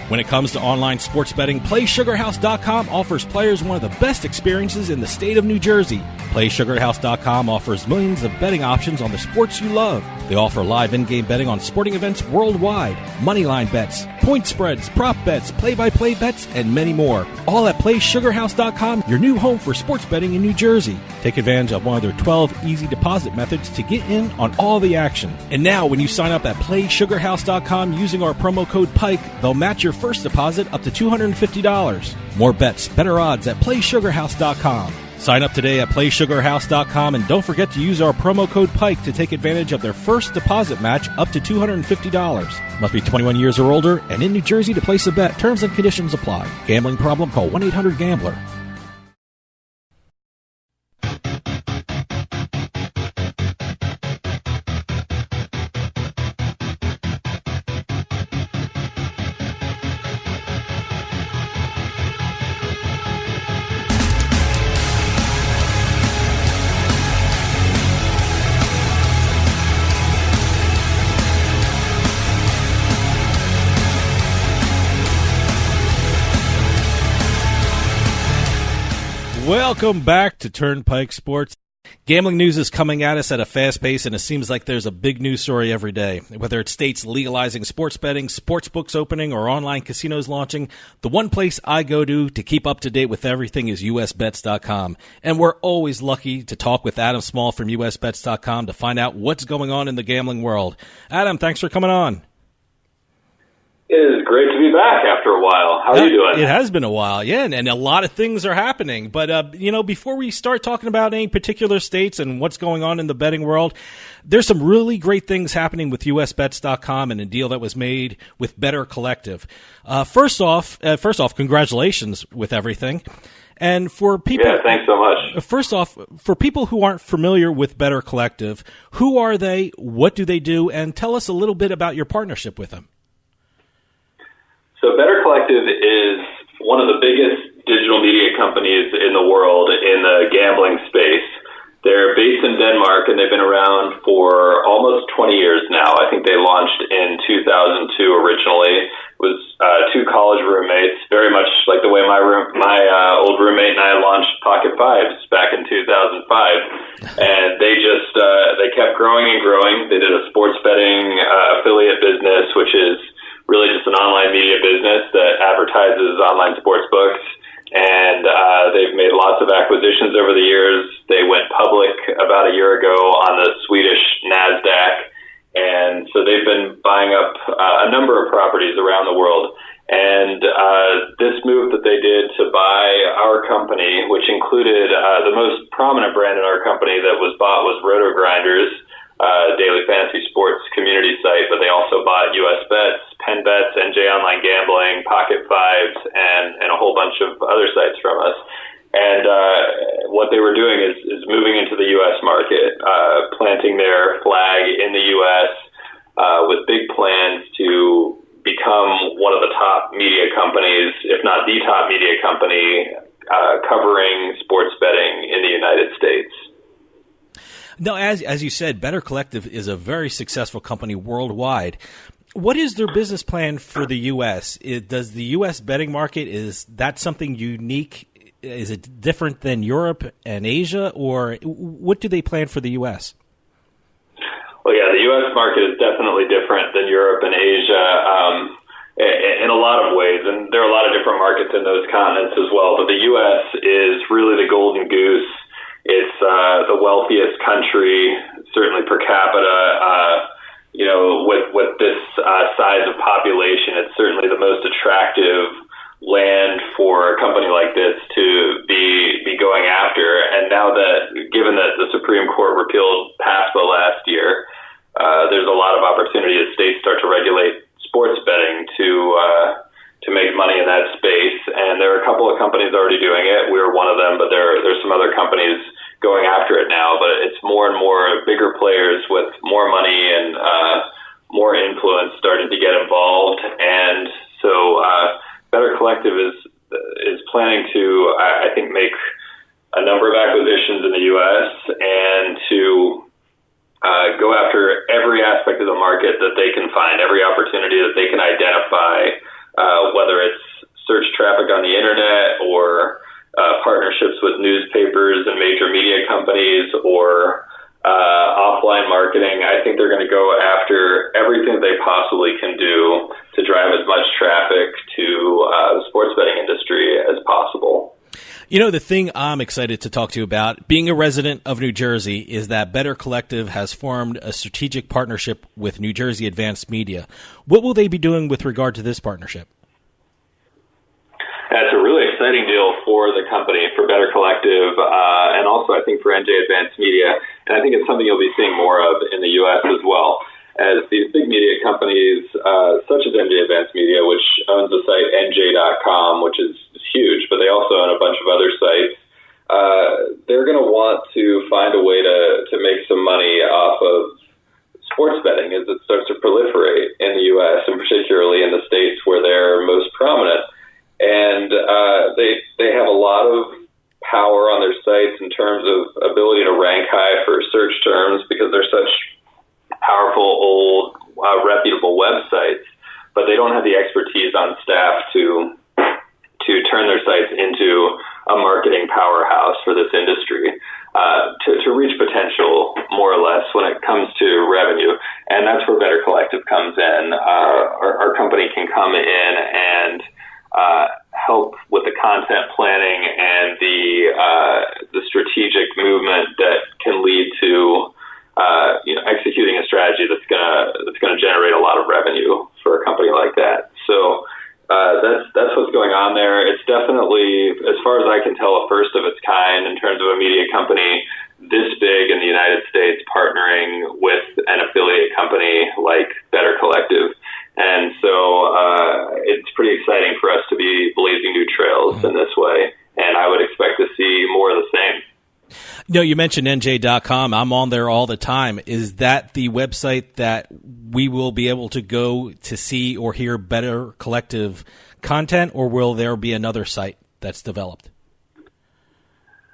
Speaker 1: When it comes to online sports betting, PlaySugarHouse.com offers players one of the best experiences in the state of New Jersey. PlaySugarHouse.com offers millions of betting options on the sports you love. They offer live in-game betting on sporting events worldwide, moneyline bets, point spreads, prop bets, play-by-play bets, and many more. All at PlaySugarHouse.com, your new home for sports betting in New Jersey. Take advantage of one of their 12 easy deposit methods to get in on all the action. And now, when you sign up at PlaySugarHouse.com using our promo code PIKE, they'll match your first deposit up to $250. More bets, better odds at PlaySugarHouse.com. Sign up today at PlaySugarHouse.com and don't forget to use our promo code PIKE to take advantage of their first deposit match up to $250. Must be 21 years or older and in New Jersey to place a bet. Terms and conditions apply. Gambling problem? Call 1-800-GAMBLER. Welcome back to Turnpike Sports. Gambling news is coming at us at a fast pace, and it seems like there's a big news story every day. Whether it's states legalizing sports betting, sports books opening, or online casinos launching, the one place I go to keep up to date with everything is USBets.com. And we're always lucky to talk with Adam Small from USBets.com to find out what's going on in the gambling world. Adam, thanks for coming on.
Speaker 5: It is great to be back after a while. How are you doing?
Speaker 1: It has been a while, yeah, and a lot of things are happening. But, before we start talking about any particular states and what's going on in the betting world, there's some really great things happening with USBets.com and a deal that was made with Better Collective. First off, congratulations with everything. And for people,
Speaker 5: yeah, thanks so much.
Speaker 1: First off, for people who aren't familiar with Better Collective, who are they, what do they do, and tell us a little bit about your partnership with them.
Speaker 5: So Better Collective is one of the biggest digital media companies in the world in the gambling space. They're based in Denmark, and they've been around for almost 20 years now. I think they launched in 2002 originally. It was two college roommates, very much like the way my old roommate and I launched Pocket Fives back in 2005. And they just they kept growing and growing. They did a sports betting affiliate business, which is really just an online media business that advertises online sports books. And they've made lots of acquisitions over the years. They went public about a year ago on the Swedish NASDAQ. And so they've been buying up a number of properties around the world. And this move that they did to buy our company, which included the most prominent brand in our company that was bought was Roto Grinders, daily fantasy sports community site, but they also bought USBets, Penn Bets, NJ Online Gambling, Pocket Fives, and a whole bunch of other sites from us. And what they were doing is moving into the U.S. market, planting their flag in the U.S. With big plans to become one of the top media companies, if not the top media company covering sports betting in the United States.
Speaker 1: No, as you said, Better Collective is a very successful company worldwide. What is their business plan for the U.S.? Does the U.S. betting market, is that something unique? Is it different than Europe and Asia, or what do they plan for the U.S.?
Speaker 5: Well, yeah, the U.S. market is definitely different than Europe and Asia in a lot of ways, and there are a lot of different markets in those continents as well. But the U.S. is really the golden goose. It's the wealthiest country, certainly per capita. With this size of population, it's certainly the most attractive land for a company like this to be going after. And now that, given that the Supreme Court repealed PASPA last year, there's a lot of opportunity as states start to regulate sports betting to make money in that space. And there are a couple of companies already doing it. We're one of them, but there's some other companies going after it now. But it's more and more bigger players with more money and more influence starting to get involved. And so Better Collective is planning to, I think, make a number of acquisitions in the U.S. and to go after every aspect of the market that they can find, every opportunity that they can identify, whether it's search traffic on the internet or partnerships with newspapers and major media companies or offline marketing. I think they're going to go after everything they possibly can do to drive as much traffic to the sports betting industry as possible.
Speaker 1: You know, the thing I'm excited to talk to you about, being a resident of New Jersey, is that Better Collective has formed a strategic partnership with New Jersey Advanced Media. What will they be doing with regard to this partnership?
Speaker 5: That's a really exciting deal for the company, for Better Collective, and also I think for NJ Advanced Media. And I think it's something you'll be seeing more of in the U.S. as well, as these big media companies, such as NJ Advanced Media, which owns the site NJ.com, which is huge, but they also own a bunch of other sites. They're going to want to find a way to make some money off of sports betting as it starts to proliferate in the U.S., and particularly in the states where they're most prominent. And they have a lot of power on their sites in terms of ability to rank high for search terms because they're such powerful, old, reputable websites, but they don't have the expertise on staff to turn their sites into a marketing powerhouse for this industry, to reach potential, more or less, when it comes to revenue. And that's where Better Collective comes in. Our company can come in and help with the content planning and the strategic movement that can lead to executing a strategy that's gonna generate a lot of revenue for a company like that. So that's what's going on there. It's definitely, as far as I can tell, a first of its kind in terms of a media company this big in the United States partnering with an affiliate company like Better Collective. And so it's pretty exciting for us to be blazing new trails in this way, and I would expect to see more of the same.
Speaker 1: No, you mentioned NJ.com. I'm on there all the time. Is that the website that we will be able to go to see or hear Better Collective content, or will there be another site that's developed?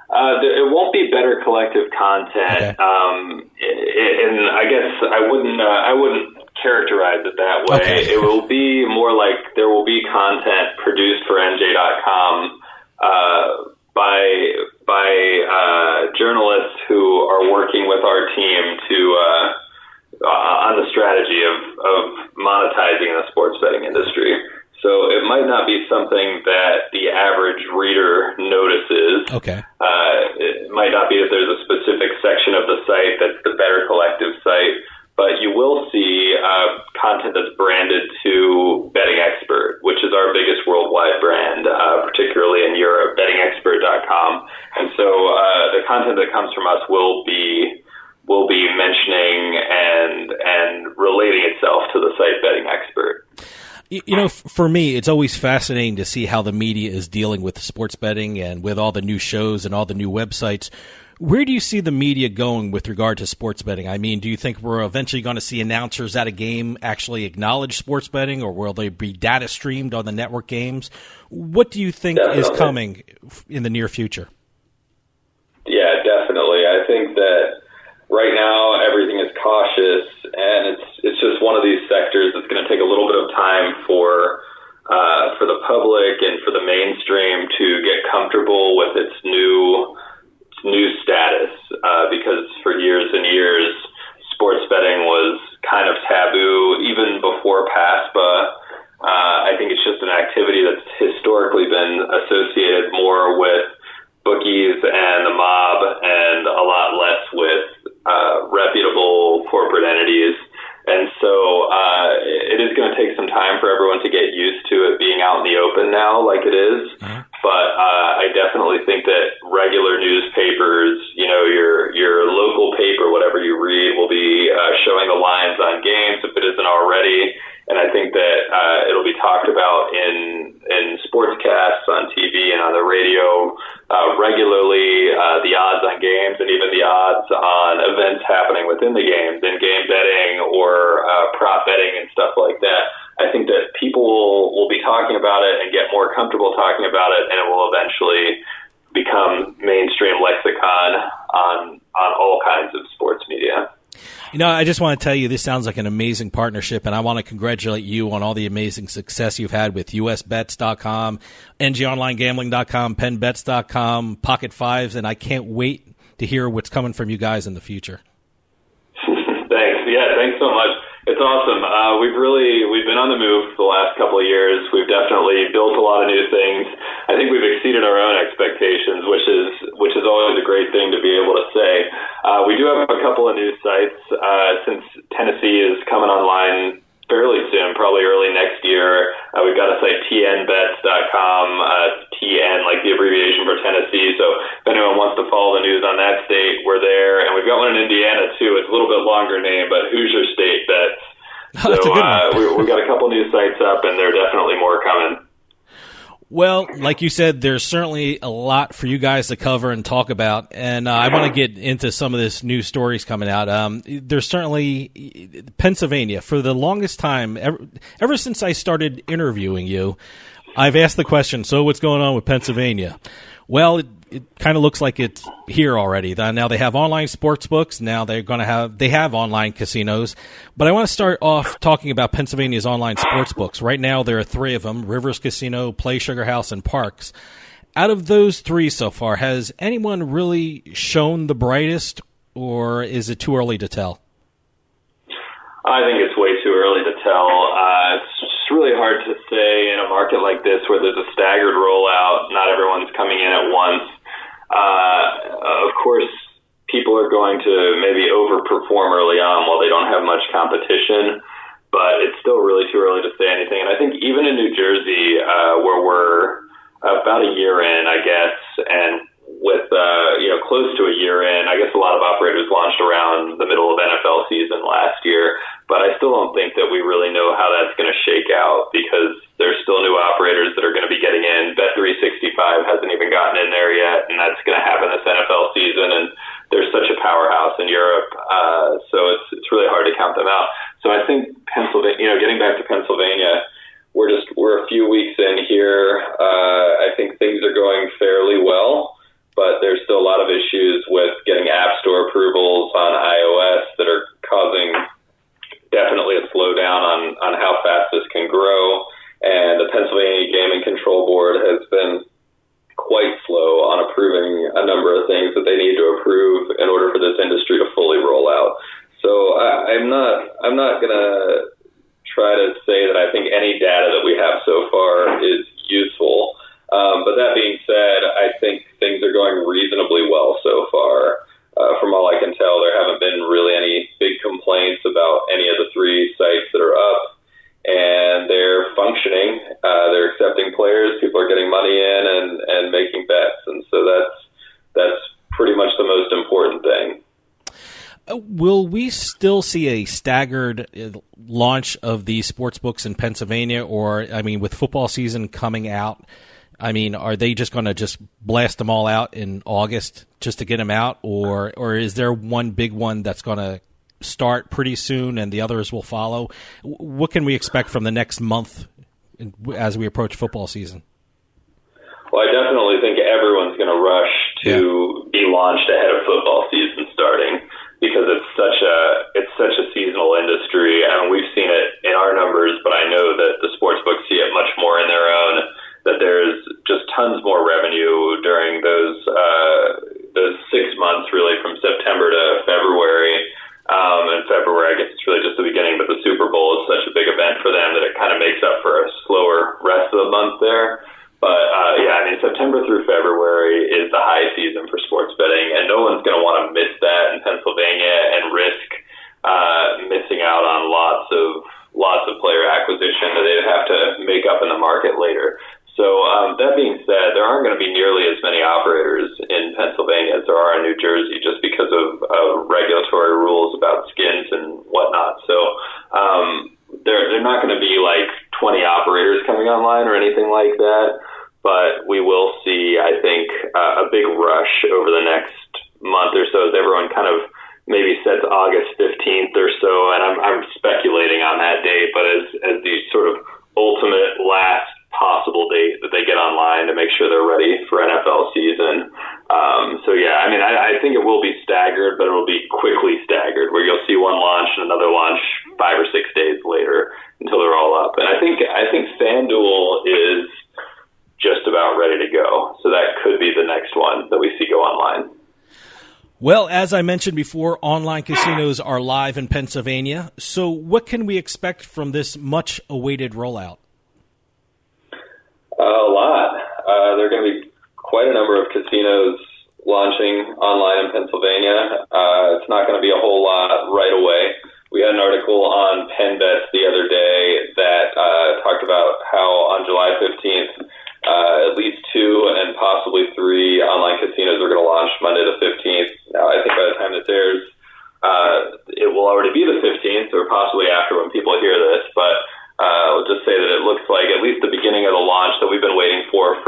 Speaker 5: It won't be Better Collective content,
Speaker 1: Okay.
Speaker 5: And I guess I wouldn't characterize it that way.
Speaker 1: Okay.
Speaker 5: It will be more like there will be content produced for NJ.com by journalists who are working with our team to on the strategy of monetizing the sports betting industry. So it might not be something that the average reader notices.
Speaker 1: Okay.
Speaker 5: It might not be that there's a specific section of the site that's the Better Collective site, but you will see content that's branded to Betting Expert, which is our biggest worldwide brand, particularly in Europe, bettingexpert.com. And so the content that comes from us will be mentioning and relating itself to the site Betting Expert.
Speaker 1: You know, for me, it's always fascinating to see how the media is dealing with sports betting and with all the new shows and all the new websites. Where do you see the media going with regard to sports betting? I mean, do you think we're eventually going to see announcers at a game actually acknowledge sports betting, or will they be data streamed on the network games? What do you think is coming in the near future?
Speaker 5: Yeah, definitely. I think that right now everything is cautious, and it's just one of these sectors that's going to take a little bit of time for the public and for the mainstream to get comfortable with its new status, because for years and years sports betting was kind of taboo even before PASPA. I think it's just an activity that's historically been associated more with bookies and the mob and a lot less with reputable corporate entities. And so it is going to take some time for everyone to get used to it being out in the open now like it is. But I definitely think that regular newspapers, your local paper, whatever you read, will be showing the lines on games if it isn't already. And I think that it'll be talked about in sportscasts on TV and on the radio regularly, the odds on games and even the odds on events happening within the games, in-game betting or prop betting and stuff like that. I think that people will be talking about it and get more comfortable talking about it, and it will eventually become mainstream lexicon on all kinds of sports media.
Speaker 1: I just want to tell you, this sounds like an amazing partnership, and I want to congratulate you on all the amazing success you've had with USBets.com, NGOnlineGambling.com, PennBets.com, Pocket Fives, and I can't wait to hear what's coming from you guys in the future.
Speaker 5: Thanks. Yeah, thanks so much. It's awesome. We've been on the move for the last couple of years. We've definitely built a lot of new things. I think we've exceeded our own expectations, which is always a great thing to be able to say. We do have a couple of new sites since Tennessee is coming online fairly soon, probably early next year. We've got a site, tnbets.com, TN, like the abbreviation for Tennessee. So if anyone wants to follow the news on that state, we're there. And we've got one in Indiana, too. It's a little bit longer name, but Hoosier State Bets. So
Speaker 1: that's a good one.
Speaker 5: We've got a couple new sites up, and there are definitely more coming.
Speaker 1: Well, like you said, there's certainly a lot for you guys to cover and talk about, and I want to get into some of this new stories coming out. There's certainly Pennsylvania. For the longest time, ever since I started interviewing you, I've asked the question, so what's going on with Pennsylvania? Well, it kind of looks like it's here already. Now they have online sports books. Now they have online casinos. But I want to start off talking about Pennsylvania's online sports books. Right now there are 3 of them: Rivers Casino, Play Sugar House, and Parks. Out of those 3 so far, has anyone really shown the brightest, or is it too early to tell?
Speaker 5: I think it's way too early to tell. It's really hard to say in a market like this where there's a staggered rollout. Not everyone's coming in at once. Of course, people are going to maybe overperform early on while they don't have much competition, but it's still really too early to say anything. And I think even in New Jersey, where we're about a year in, I guess, and with close to a year in, I guess a lot of operators launched around the middle of NFL season last year, but I still don't think that we really know how that's going to shake out because there's still new operators that are going to be getting in. Bet365 hasn't even gotten in there yet, and that's going to happen this NFL season, and there's such a powerhouse in Europe, so it's really hard to count them out. So I think Pennsylvania, getting back to Pennsylvania, we're a few weeks in here. I think things are going fairly well, but there's still a lot of issues with getting App Store approvals on iOS that are causing definitely a slowdown on how fast this can grow. And the Pennsylvania Gaming Control Board has been quite slow on approving a number of things that they need to approve in order for this industry to fully roll out. So I'm not going to try to say that I think any data that we have so far is useful. But that being said, I think things are going reasonably well so far. From all I can tell, there haven't been really any big complaints about any of the 3 sites that are up, and they're functioning. They're accepting players. People are getting money in and making bets, and so that's pretty much the most important thing.
Speaker 1: Will we still see a staggered launch of these sports books in Pennsylvania, or, I mean, with football season coming out, I mean, are they just going to just blast them all out in August just to get them out, or is there one big one that's going to start pretty soon and the others will follow? What can we expect from the next month as we approach football season?
Speaker 5: Well, I definitely think everyone's going to rush to be launched ahead of football season starting, because it's such a seasonal industry. I mean, we've seen it in our numbers, but I know that the sports books see it much more in their own, that there's just tons more revenue during those 6 months, really, from September to February. In February, I guess it's really just the beginning, but the Super Bowl is such a big event for them that it kind of makes up for a slower rest of the month there. But I mean, September through February is the high season for sports betting, and no one's going to want to miss that in Pennsylvania and risk missing out on lots of player acquisition that they'd have to make up in the market later. So that being said, there aren't going to be nearly as many operators in Pennsylvania as there are in New Jersey, just because of regulatory rules about skins and whatnot. So they're not going to be like 20 operators coming online or anything like that, but we will see, I think, a big rush over the next month or so as everyone kind of maybe sets August 15th or so, and I'm speculating on that date, but as the sort of ultimate last possible date that they get online to make sure they're ready for NFL season. I think it will be staggered, but it will be quickly staggered, where you'll see one launch and another launch 5 or 6 days later until they're all up. And I think FanDuel is just about ready to go, so that could be the next one that we see go online.
Speaker 1: Well, as I mentioned before, online casinos are live in Pennsylvania. So what can we expect from this much-awaited rollout?
Speaker 5: A lot. There are going to be quite a number of casinos launching online in Pennsylvania. It's not going to be a whole lot right away. We had an article on PennBets the other day that talked about how on July 15th, at least 2 and possibly 3 online casinos are going to launch Monday the 15th. Now, I think by the time this airs, it will already be the 15th, or possibly after when people hear this, but I'll just say that it looks like at least the beginning of the launch that we've been waiting for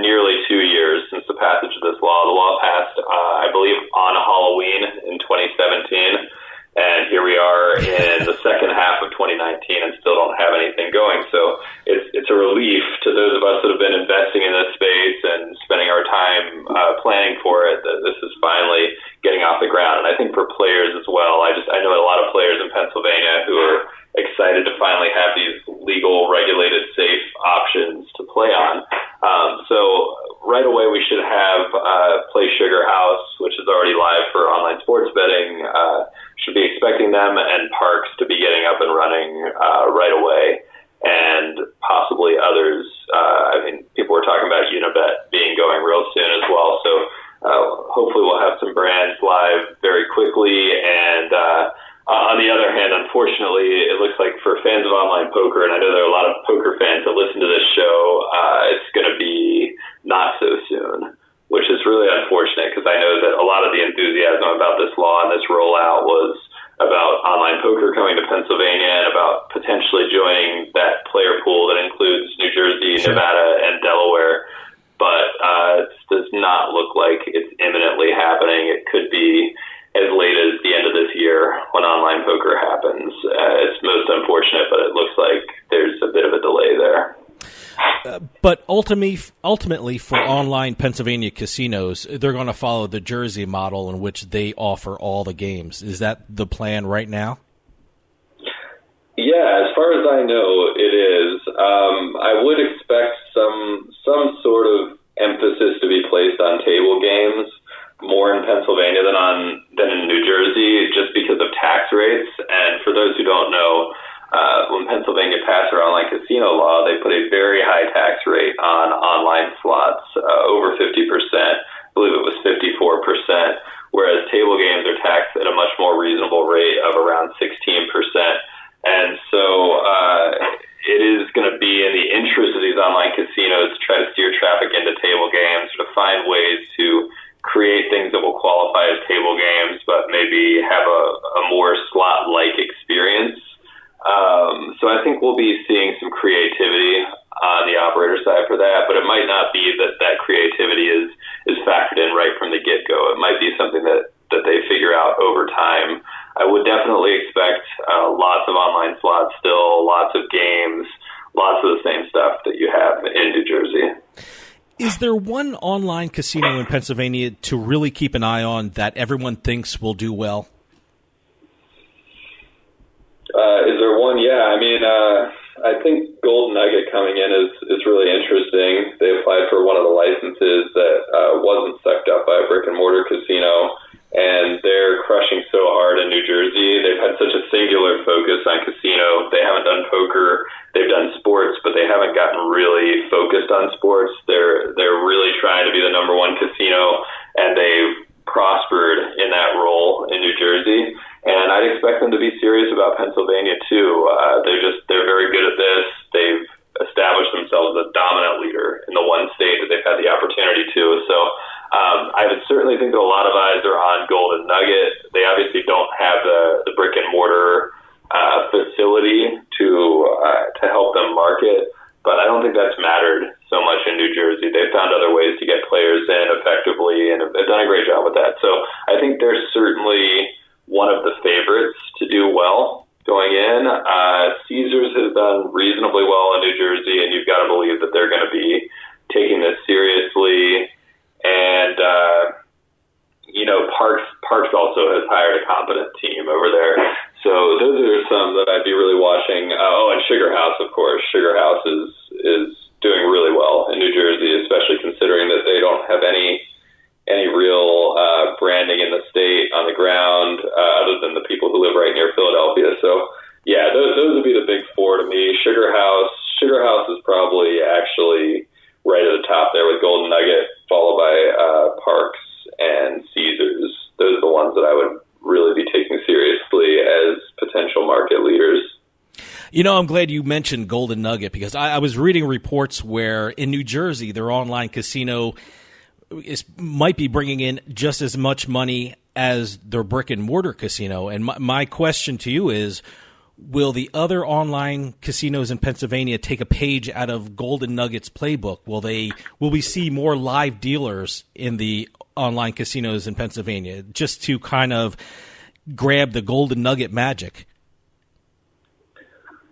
Speaker 5: nearly 2 years since the passage of this law. The law passed, I believe, on Halloween in 2017, and here we are in the second half of 2019 and still don't have anything going. So it's a relief to those of us that have been investing in this space and spending our time planning for it, that this is finally getting off the ground. And I think for players as well, I know a lot of players in Pennsylvania who are excited to finally have these legal, regulated, safe options to play on. So right away we should have Play Sugar House, which is already live for online sports betting. Should be expecting them and Parks to be getting up and running right away, and possibly others. People were talking about Unibet being going real soon as well. So hopefully we'll have some brands live very quickly. And on the other hand, unfortunately, it looks like for fans of online poker, and I know there are a lot of poker fans that listen to this show, it's going to be not so soon, which is really unfortunate, because I know that a lot of the enthusiasm about this law and this rollout was about online poker coming to Pennsylvania and about potentially joining that player pool that includes New Jersey, Nevada, and Delaware. But it does not look like it's imminently happening. It could be as late as the end of this year when online poker happens. It's most unfortunate, but it looks like there's a bit of a delay there.
Speaker 1: But ultimately, for online Pennsylvania casinos, they're going to follow the Jersey model in which they offer all the games. Is that the plan right now?
Speaker 5: Yeah, as far as I know, it is. I would expect some sort of emphasis to be placed on table games more in Pennsylvania than in New Jersey, just because of tax rates. And for those who don't know, when Pennsylvania passed their online casino law, they put a very high tax rate on online slots, over 50%. I believe it was 54%, whereas table games are taxed at a much more reasonable rate of around 16%. And so it is going to be in the interest of these online casinos to try to steer traffic into table games, to find ways to create things that will qualify as table games, but maybe have a more slot-like experience. So I think we'll be seeing some creativity on the operator side for that, but it might not be that creativity is factored in right from the get-go. It might be something that they figure out over time. I would definitely expect lots of online slots still, lots of games, lots of the same stuff that you have in New Jersey.
Speaker 1: Is there one online casino in Pennsylvania to really keep an eye on that everyone thinks will do well?
Speaker 5: Is there one? Yeah, I mean, I think Golden Nugget coming in is really interesting. They applied for one of the licenses that wasn't sucked up by a brick-and-mortar casino, and they're crushing so hard in New Jersey. They've had such a singular focus on casino. They haven't done poker. They've done sports, but they haven't gotten really focused on sports. They're really trying to be the number one casino, and they've prospered in that role in New Jersey. And I'd expect them to be serious about Pennsylvania too. They're very good at this. They've established themselves as a dominant leader in the one state that they've had the opportunity to. So I would certainly think that a lot of eyes are on Golden Nugget. They obviously don't have the brick and mortar facility to help them market, but I don't think that's mattered so much in New Jersey. They've found other ways to get players in effectively and have done a great job with that. So I think they're certainly one of the favorites to do well going in. Caesars has done reasonably well in New Jersey, and you've got to believe that they're going to be taking this seriously. And, Parks also has hired a competent team over there. So those are some that I'd be really watching. And Sugar House, of course. Sugar House is doing really well in New Jersey, especially considering that they don't have any real branding in the state on the ground other than the people who live right near Philadelphia. So, yeah, those would be the big four to me. Sugar House is probably actually right at the top there with Golden Nugget, followed by Parks and Caesars. Those are the ones that I would really be taking seriously as potential market leaders.
Speaker 1: You know, I'm glad you mentioned Golden Nugget because I was reading reports where in New Jersey, their online casino might be bringing in just as much money as their brick-and-mortar casino. And my question to you is, will the other online casinos in Pennsylvania take a page out of Golden Nugget's playbook? Will we see more live dealers in the online casinos in Pennsylvania just to kind of grab the Golden Nugget magic?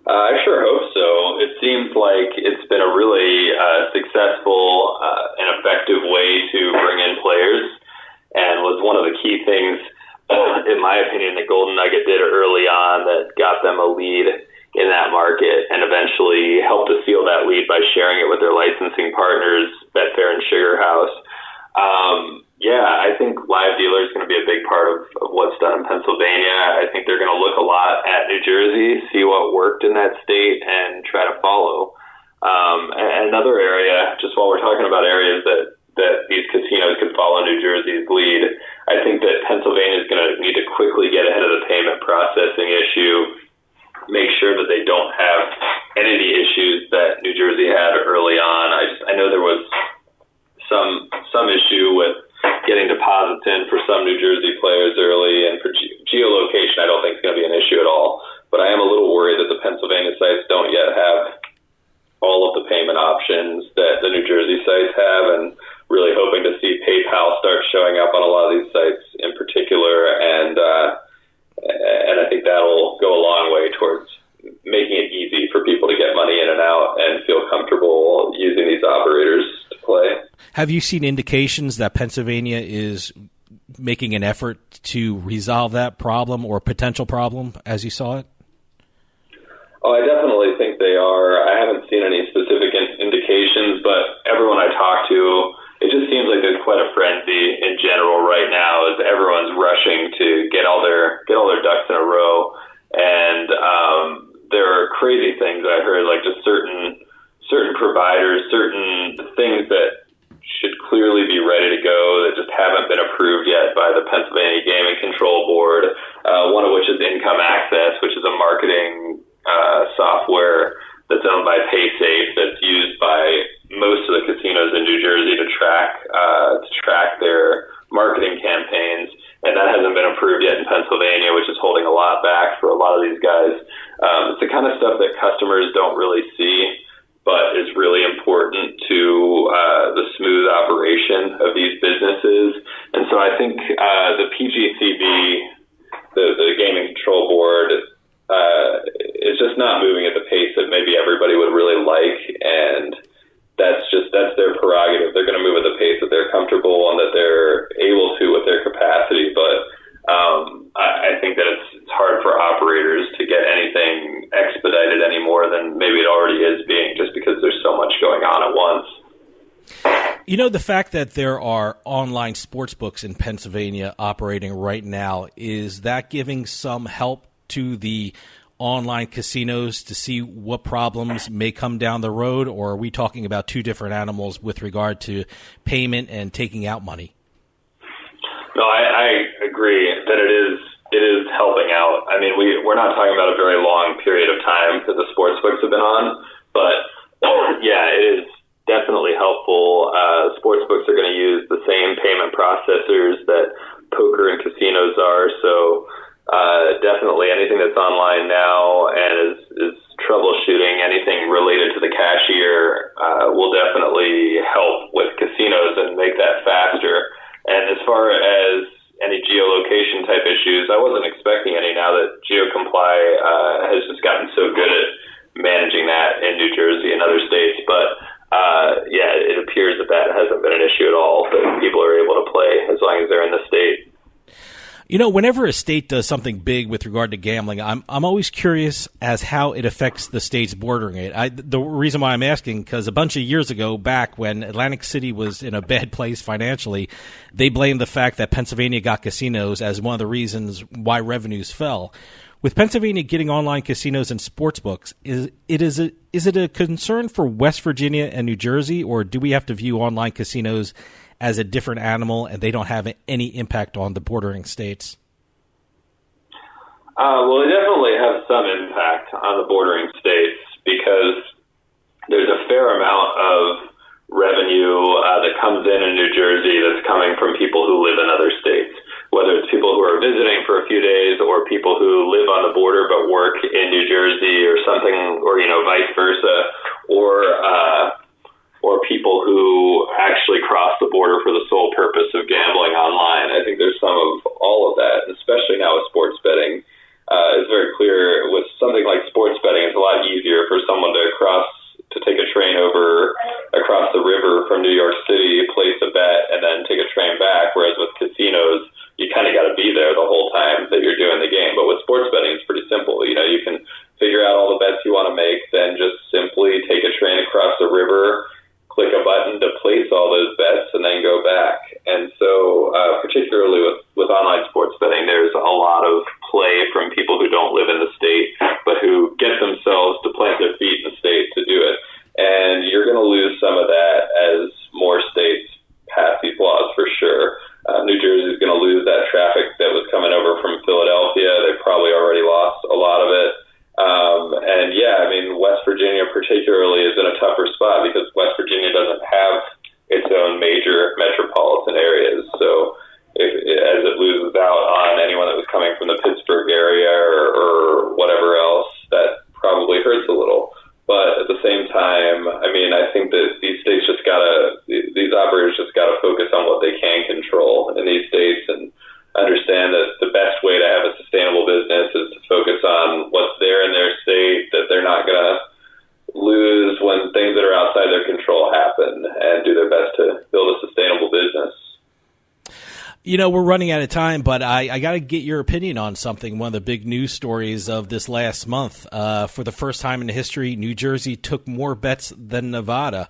Speaker 5: I sure hope so. It seems like it's been a really successful and effective way to bring in players, and was one of the key things, in my opinion, that Golden Nugget did early on that got them a lead in that market and eventually helped to seal that lead by sharing it with their licensing partners, Betfair and Sugar House. I think live dealer is going to be a big part of what's done in Pennsylvania. I think they're going to look a lot at New Jersey, see what worked in that state, and try to follow. Another area, just while we're talking about areas that these casinos could follow New Jersey's lead, I think that Pennsylvania is going to need to quickly get ahead of the payment processing issue, make sure that they don't have any of the issues that New Jersey had early on. I know there was some issue with getting deposits in for some New Jersey players early, and for geolocation I don't think it's going to be an issue at all. But I am a little worried that the Pennsylvania sites don't yet have all of the payment options that the New Jersey sites have, and really hoping to see PayPal start showing up on a lot of these sites in particular, and I think that'll go a long way towards making it easy for people to get money in and out and feel comfortable using these operators to play.
Speaker 1: Have you seen indications that Pennsylvania is making an effort to resolve that problem or potential problem as you saw it?
Speaker 5: Oh, I definitely think they are. I haven't seen any specific indications, but everyone I talk to, it just seems like there's quite a frenzy in general right now as everyone's rushing to get all their ducks in a row. And there are crazy things I heard, like just certain providers, certain things that should clearly be ready to go that just haven't been approved yet by the Pennsylvania Gaming Control Board, one of which is Income Access, which is a marketing software that's owned by PaySafe that's used by most of the casinos in New Jersey to track their marketing campaigns, and that hasn't been approved yet in Pennsylvania, which is holding a lot back for a lot of these guys. It's the kind of stuff that customers don't really see, but is really important to the smooth operation of these businesses. And so I think the PGCB, the Gaming Control Board, is just not moving at the pace that maybe everybody would really like, and that's their prerogative. They're going to move at the pace that they're comfortable and that they're able to with their capacity. But I think that it's hard for operators to get anything expedited any more than maybe it already is being, just because there's so much going on at once.
Speaker 1: You know, the fact that there are online sports books in Pennsylvania operating right now, is that giving some help to the online casinos to see what problems may come down the road, or are we talking about two different animals with regard to payment and taking out money?
Speaker 5: No, I agree that it is helping out. I mean, we're not talking about a very long period of time that the sports books have been on, but yeah, it is definitely helpful. Sports books are going to use the same payment processors that poker and casinos are, so definitely anything that's online now and is troubleshooting anything related to the cashier will definitely help with casinos and make that faster. And as far as any geolocation type issues, I wasn't expecting any now that GeoComply has just gotten so good at managing that in New Jersey and other states. But yeah, it appears that hasn't been an issue at all, that people are able to play as long as they're in the state.
Speaker 1: You know, whenever a state does something big with regard to gambling, I'm always curious as how it affects the states bordering it. The reason why I'm asking, because a bunch of years ago, back when Atlantic City was in a bad place financially, they blamed the fact that Pennsylvania got casinos as one of the reasons why revenues fell. With Pennsylvania getting online casinos and sports books, is it a concern for West Virginia and New Jersey, or do we have to view online casinos as a different animal and they don't have any impact on the bordering states?
Speaker 5: Well, they definitely have some impact on the bordering states, because there's a fair amount of revenue that comes in New Jersey that's coming from people who live in other states, whether it's people who are visiting for a few days or people who live on the border but work in New Jersey or something, or, vice versa, or people who actually cross the border for the sole purpose of gambling online. I think there's some of all of that, especially now with sports betting. It's very clear with something like sports betting, it's a lot easier for someone to take a train over across the river from New York City, place a bet, and then take a train back, whereas with casinos, you kind of got to be there the whole time that you're doing the game. But with sports betting, it's pretty simple. You can figure out all the bets you want to make, then just simply take a train across the river, click a button to place all those bets, and then go back. And so particularly with online sports betting, there's a lot of play from people who don't live in the state, but who get themselves to plant their feet in the state to do it. And you're going to lose some of that as more states pass these laws, for sure. New Jersey is going to lose that traffic that was coming over from Philadelphia. They've probably already lost a lot of it. And yeah, I mean, West Virginia particularly is in a tougher spot because West Virginia doesn't have its own major metropolitan areas. So as it loses out on anyone that was coming from the Pittsburgh area or whatever else, that probably hurts a little. But at the same time, I mean, I think that these operators just gotta focus on what they can control in these states and understand that the best way to have a sustainable business is to focus on what's there in their state, that they're not going to lose when things that are outside their control happen, and do their best to build a sustainable business.
Speaker 1: We're running out of time, but I got to get your opinion on something. One of the big news stories of this last month, for the first time in history, New Jersey took more bets than Nevada.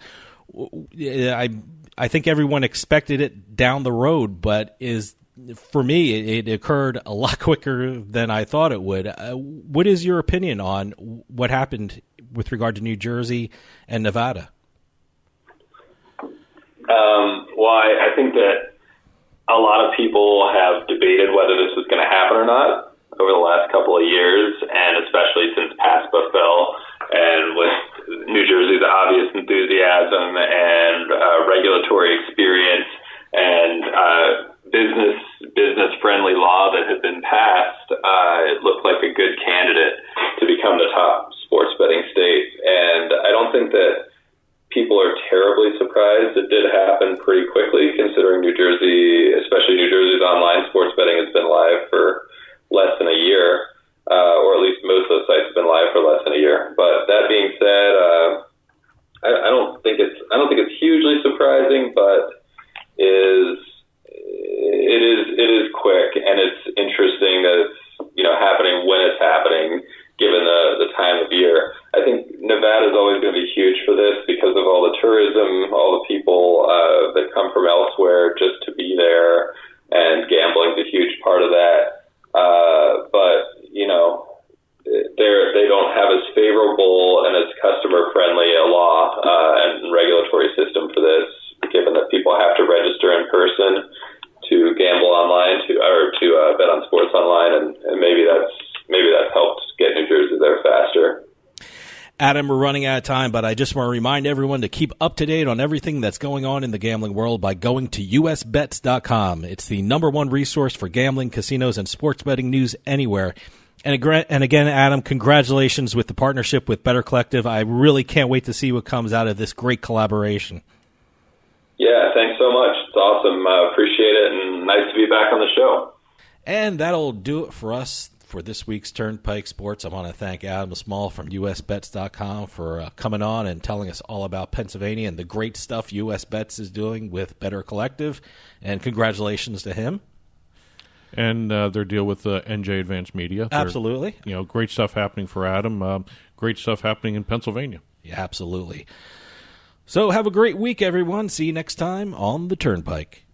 Speaker 1: I think everyone expected it down the road, but for me, it occurred a lot quicker than I thought it would. What is your opinion on what happened with regard to New Jersey and Nevada?
Speaker 5: Well, I think that a lot of people have debated whether this was going to happen or not over the last couple of years, and especially since PASPA fell, and with New Jersey's obvious enthusiasm and regulatory experience and business-friendly law that had been passed, it looked like a good candidate to become the top sports betting state. And I don't think that people are terribly tourism, all the people that come from elsewhere just to be there, and gambling's a huge part of that. But, they don't have as favorable and as customer-friendly a law and regulatory system for this, given that people have to register in person to gamble online, to bet on sports online, and maybe that's helped get New Jersey there faster.
Speaker 1: Adam, we're running out of time, but I just want to remind everyone to keep up to date on everything that's going on in the gambling world by going to USBets.com. It's the #1 resource for gambling, casinos, and sports betting news anywhere. And again, Adam, congratulations with the partnership with Better Collective. I really can't wait to see what comes out of this great collaboration.
Speaker 5: Yeah, thanks so much. It's awesome. Appreciate it, and nice to be back on the show.
Speaker 1: And that'll do it for us for this week's Turnpike Sports. I want to thank Adam Small from USBets.com for coming on and telling us all about Pennsylvania and the great stuff USBets is doing with Better Collective. And congratulations to him.
Speaker 2: And their deal with NJ Advanced Media.
Speaker 1: Absolutely.
Speaker 2: Great stuff happening for Adam. Great stuff happening in Pennsylvania.
Speaker 1: Yeah, absolutely. So have a great week, everyone. See you next time on the Turnpike.